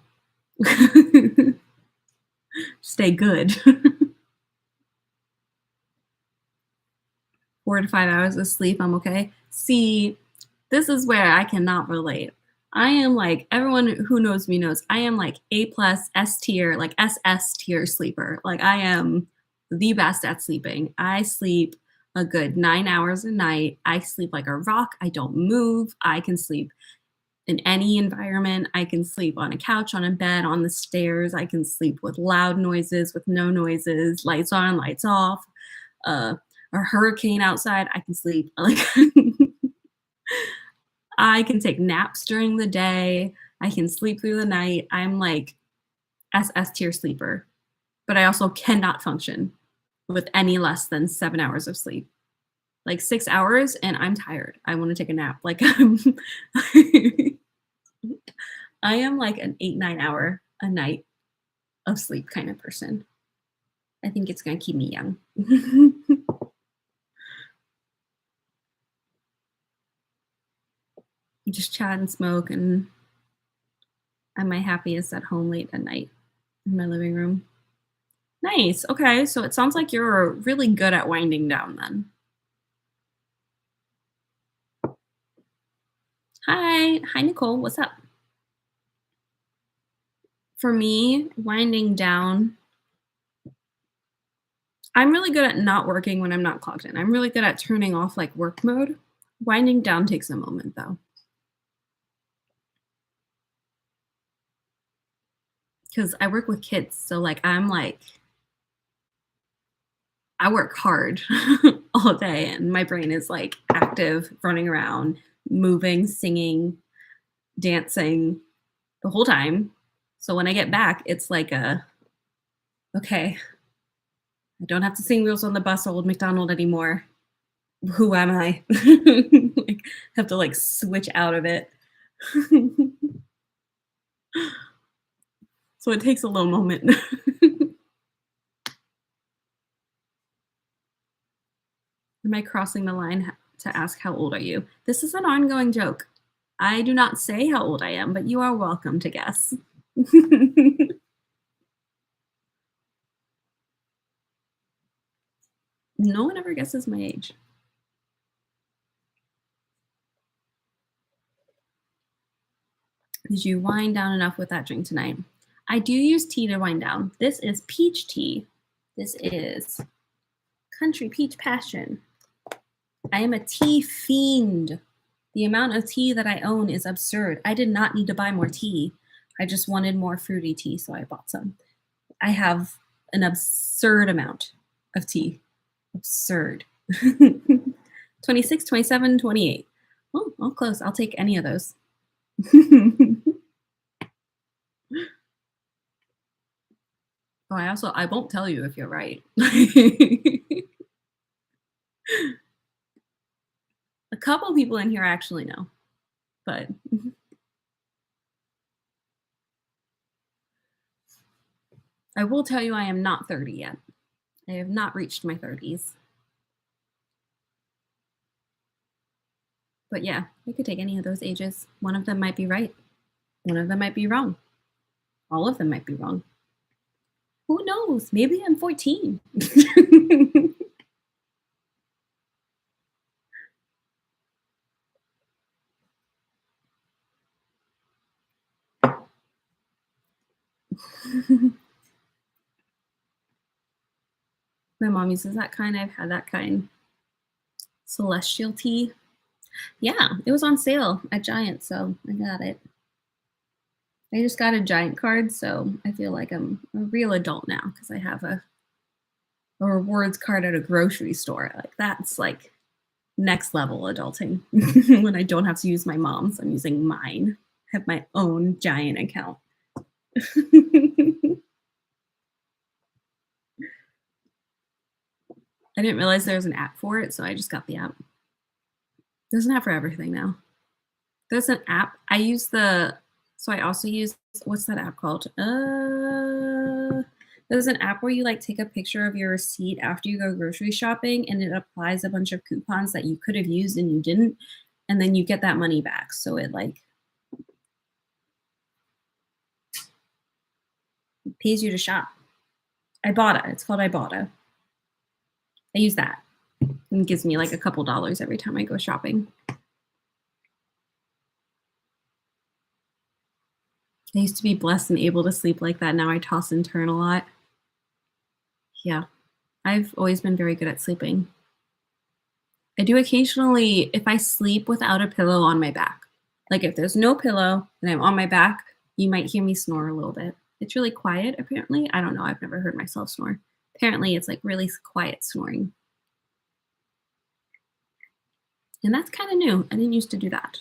stay good? 4 to 5 hours of sleep, I'm okay. See, this is where I cannot relate. I am like, everyone who knows me knows, I am like A plus S tier, like SS tier sleeper. Like I am the best at sleeping. I sleep a good 9 hours a night. I sleep like a rock. I don't move. I can sleep in any environment. I can sleep on a couch, on a bed, on the stairs. I can sleep with loud noises, with no noises, lights on, lights off, a hurricane outside. I can sleep. Like I can take naps during the day. I can sleep through the night. I'm like SS tier sleeper, but I also cannot function with any less than 7 hours of sleep. Like 6 hours and I'm tired. I want to take a nap. Like I am like an 8-9 hour a night of sleep kind of person. I think it's going to keep me young. Just chat and smoke, and I'm my happiest at home late at night in my living room. Nice. Okay, so it sounds like you're really good at winding down then. Hi. Hi, Nicole. What's up? For me, winding down, I'm really good at not working when I'm not clocked in. I'm really good at turning off like work mode. Winding down takes a moment though. Because I work with kids, so like I'm like I work hard all day and my brain is like active, running around, moving, singing, dancing the whole time. So when I get back, it's like okay, I don't have to sing Wheels on the Bus or Old McDonald anymore. Who am I? Like, have to like switch out of it. So it takes a little moment. Am I crossing the line to ask how old are you? This is an ongoing joke. I do not say how old I am, but you are welcome to guess. No one ever guesses my age. Did you wind down enough with that drink tonight? I do use tea to wind down. This is peach tea. This is Country Peach Passion. I am a tea fiend. The amount of tea that I own is absurd. I did not need to buy more tea. I just wanted more fruity tea, so I bought some. I have an absurd amount of tea. Absurd. 26, 27, 28. Oh, all close. I'll take any of those. Oh, I won't tell you if you're right. A couple people in here actually know, but I will tell you I am not 30 yet. I have not reached my 30s. But yeah, I could take any of those ages. One of them might be right. One of them might be wrong. All of them might be wrong. Who knows? Maybe I'm 14. My mom uses that kind. I've had that kind. Celestial tea. Yeah, it was on sale at Giant, so I got it. I just got a Giant card, so I feel like I'm a real adult now because I have a a rewards card at a grocery store. Like that's like next level adulting. When I don't have to use my mom's, I'm using mine. I have my own giant account. I didn't realize there was an app for it, so I just got the app. There's an app for everything now. There's an app. I use the, so I also use, what's that app called? There's an app where you like take a picture of your receipt after you go grocery shopping and it applies a bunch of coupons that you could have used and you didn't. And then you get that money back. So it like pays you to shop. Ibotta. It's called Ibotta. I use that. And it gives me like a couple dollars every time I go shopping. I used to be blessed and able to sleep like that. Now I toss and turn a lot. Yeah, I've always been very good at sleeping. I do occasionally, if I sleep without a pillow on my back, like if there's no pillow and I'm on my back, you might hear me snore a little bit. It's really quiet, apparently. I don't know. I've never heard myself snore. Apparently, it's like really quiet snoring. And that's kind of new. I didn't used to do that.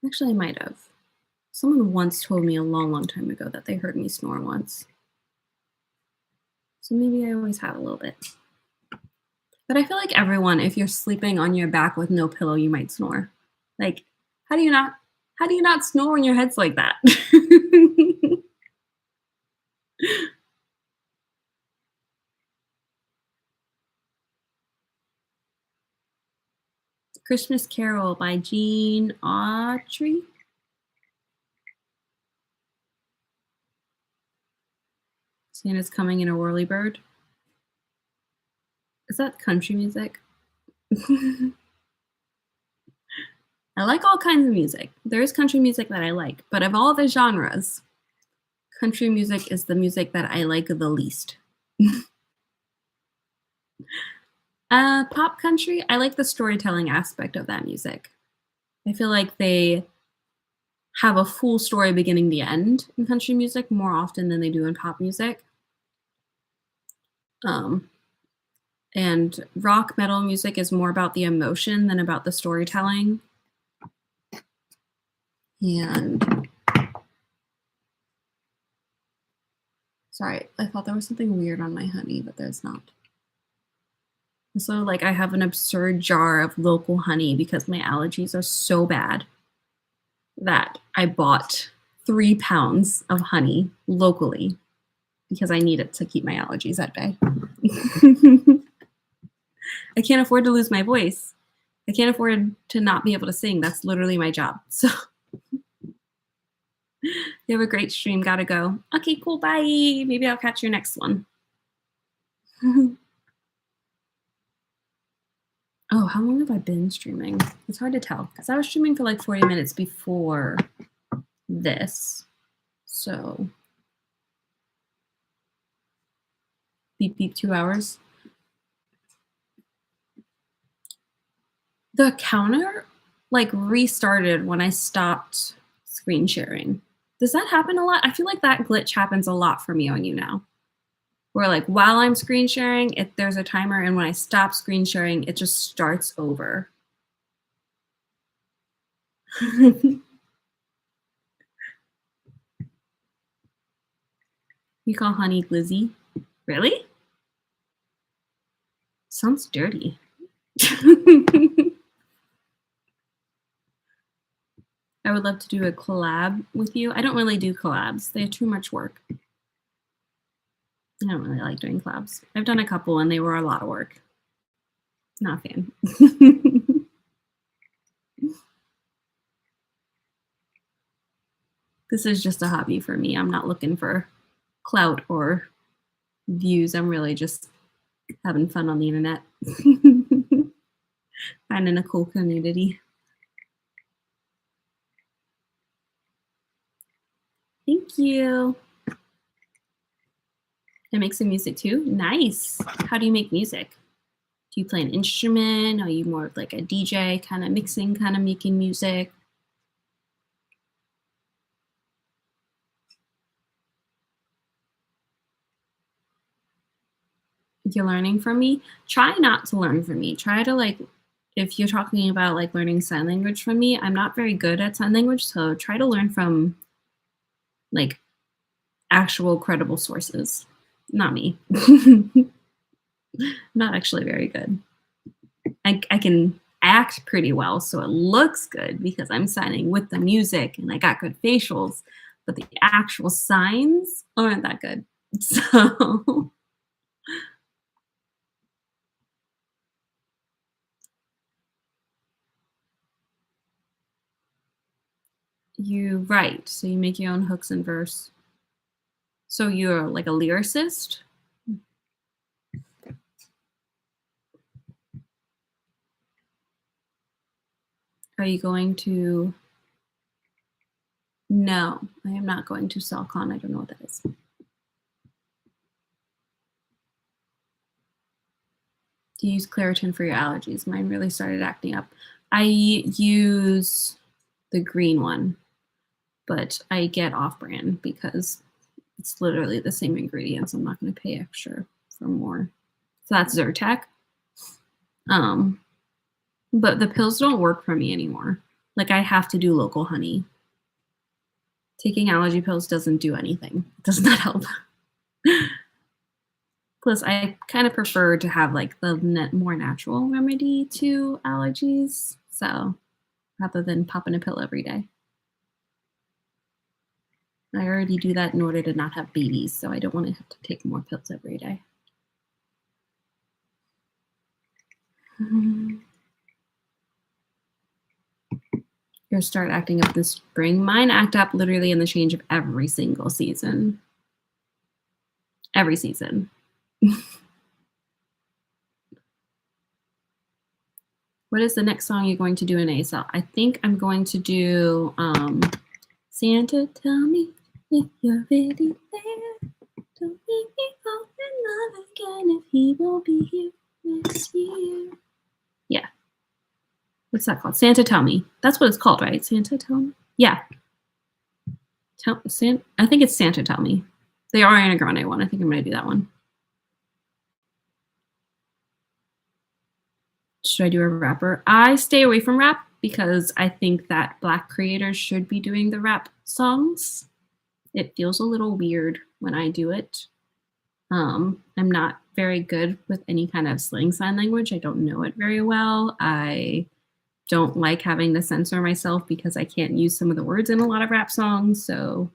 Actually, I might have. Someone once told me a long, long time ago that they heard me snore once. So maybe I always have a little bit. But I feel like everyone, if you're sleeping on your back with no pillow, you might snore. Like, how do you not snore when your head's like that? Christmas Carol by Gene Autry. Santa's coming in a whirly bird. Is that country music? I like all kinds of music. There is country music that I like, but of all the genres, country music is the music that I like the least. Pop country, I like the storytelling aspect of that music. I feel like they have a full story beginning to end in country music more often than they do in pop music. And rock metal music is more about the emotion than about the storytelling. And sorry, I thought there was something weird on my honey, but there's not. So like I have an absurd jar of local honey because my allergies are so bad that I bought 3 pounds of honey locally because I need it to keep my allergies at bay. I can't afford to lose my voice. I can't afford to not be able to sing. That's literally my job. So you have a great stream. Gotta go. Okay, cool. Bye. Maybe I'll catch your next one. Oh, how long have I been streaming? It's hard to tell because I was streaming for like 40 minutes before this. So beep, beep, 2 hours. The counter like restarted when I stopped screen sharing. Does that happen a lot? I feel like that glitch happens a lot for me on you now. Where like while I'm screen sharing, there's a timer, and when I stop screen sharing, it just starts over. You call honey glizzy? Really? Sounds dirty. I would love to do a collab with you. I don't really do collabs. They're too much work. I don't really like doing collabs. I've done a couple and they were a lot of work. Not a fan. This is just a hobby for me. I'm not looking for clout or views. I'm really just having fun on the internet. Finding a cool community. Thank you. I make some music too. Nice. How do you make music? Do you play an instrument? Are you more of like a DJ, kind of mixing, kind of making music? think you're learning from me. Try not to learn from me. Try to like, if you're talking about like learning sign language from me, I'm not very good at sign language. So try to learn from like actual credible sources, not me. Not actually very good. I can act pretty well, so it looks good because I'm signing with the music and I got good facials, but the actual signs aren't that good. So you write, so you make your own hooks and verse. So you're like a lyricist? Are you going to? No, I am not going to SalCon. I don't know what that is. Do you use Claritin for your allergies? Mine really started acting up. I use the green one, but I get off-brand because it's literally the same ingredients. I'm not going to pay extra for more. So that's Zyrtec. But the pills don't work for me anymore. Like I have to do local honey. Taking allergy pills doesn't do anything. It does not help. Plus, I kind of prefer to have like the more natural remedy to allergies. So rather than popping a pill every day. I already do that in order to not have babies, so I don't want to have to take more pills every day. You'll start acting up this spring. Mine act up literally in the change of every single season. Every season. What is the next song you're going to do in ASL? I think I'm going to do Santa, tell me if you're really there. Don't make me fall in love again if he won't be here next year. Yeah. What's that called? Santa, tell me. That's what it's called, right? Santa, tell me? Yeah. I think it's Santa, tell me. The Ariana Grande one. I think I'm going to do that one. Should I do a rapper? I stay away from rap because I think that Black creators should be doing the rap songs. It feels a little weird when I do it. I'm not very good with any kind of slang sign language. I don't know it very well. I don't like having to censor myself because I can't use some of the words in a lot of rap songs. So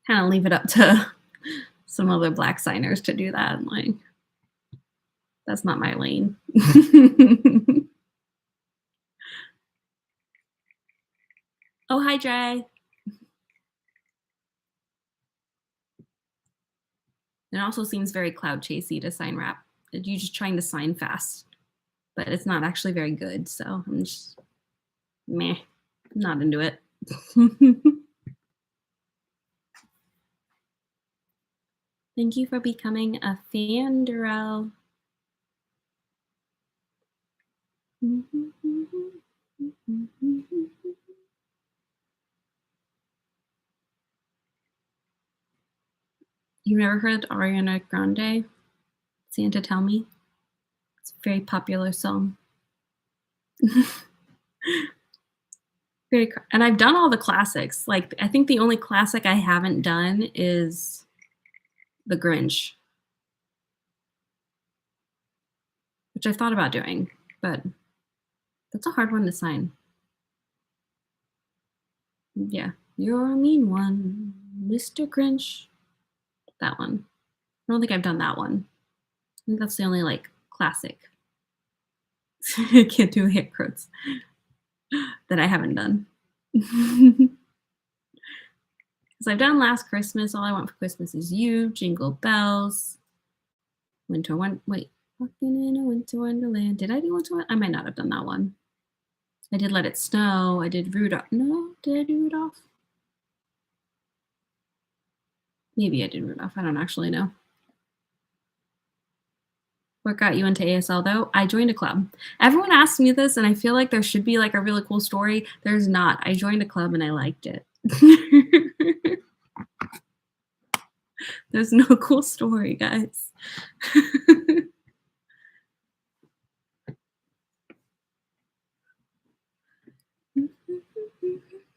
kind of leave it up to some other Black signers to do that. I'm like, that's not my lane. Oh, hi, Dre. It also seems very cloud chasey to sign rap. You're just trying to sign fast, but it's not actually very good. So I'm just meh, I'm not into it. Thank you for becoming a fan, Darrell. You've never heard Ariana Grande? Santa, tell me. It's a very popular song. And I've done all the classics. Like, I think the only classic I haven't done is The Grinch, which I've thought about doing, but that's a hard one to sign. Yeah, you're a mean one, Mr. Grinch. That one. I don't think I've done that one. I think that's the only like classic. I can't do hit quotes that I haven't done. Because I've done Last Christmas, All I Want for Christmas Is You, Jingle Bells, Winter One. Wait, Walking in a Winter Wonderland. Did I do Winter Wonderland? I might not have done that one. I did Let It Snow. I did Rudolph. No, did I do Rudolph? Maybe I did Rudolph. I don't actually know. What got you into ASL though? I joined a club. Everyone asks me this and I feel like there should be like a really cool story. There's not. I joined a club and I liked it. There's no cool story, guys.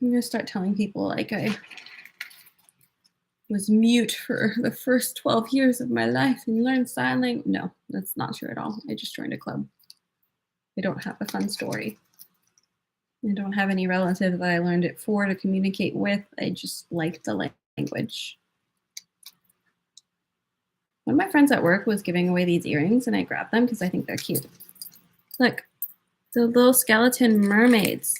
I'm gonna start telling people like I was mute for the first 12 years of my life and learned sign language. No, that's not true at all. I just joined a club. I don't have a fun story. I don't have any relative that I learned it for to communicate with. I just like the language. One of my friends at work was giving away these earrings and I grabbed them because I think they're cute. Look, the little skeleton mermaids.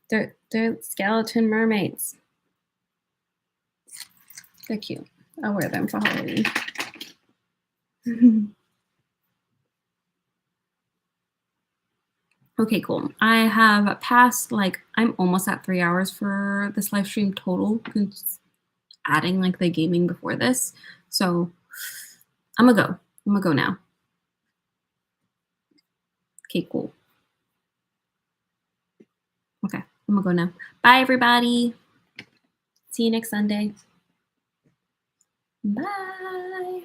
They're skeleton mermaids. They're cute. I'll wear them for Halloween. Okay, cool. I have passed, like, I'm almost at 3 hours for this live stream total, adding like the gaming before this. So I'm gonna go now. Okay, cool. Okay, I'm gonna go now. Bye, everybody. See you next Sunday. Bye.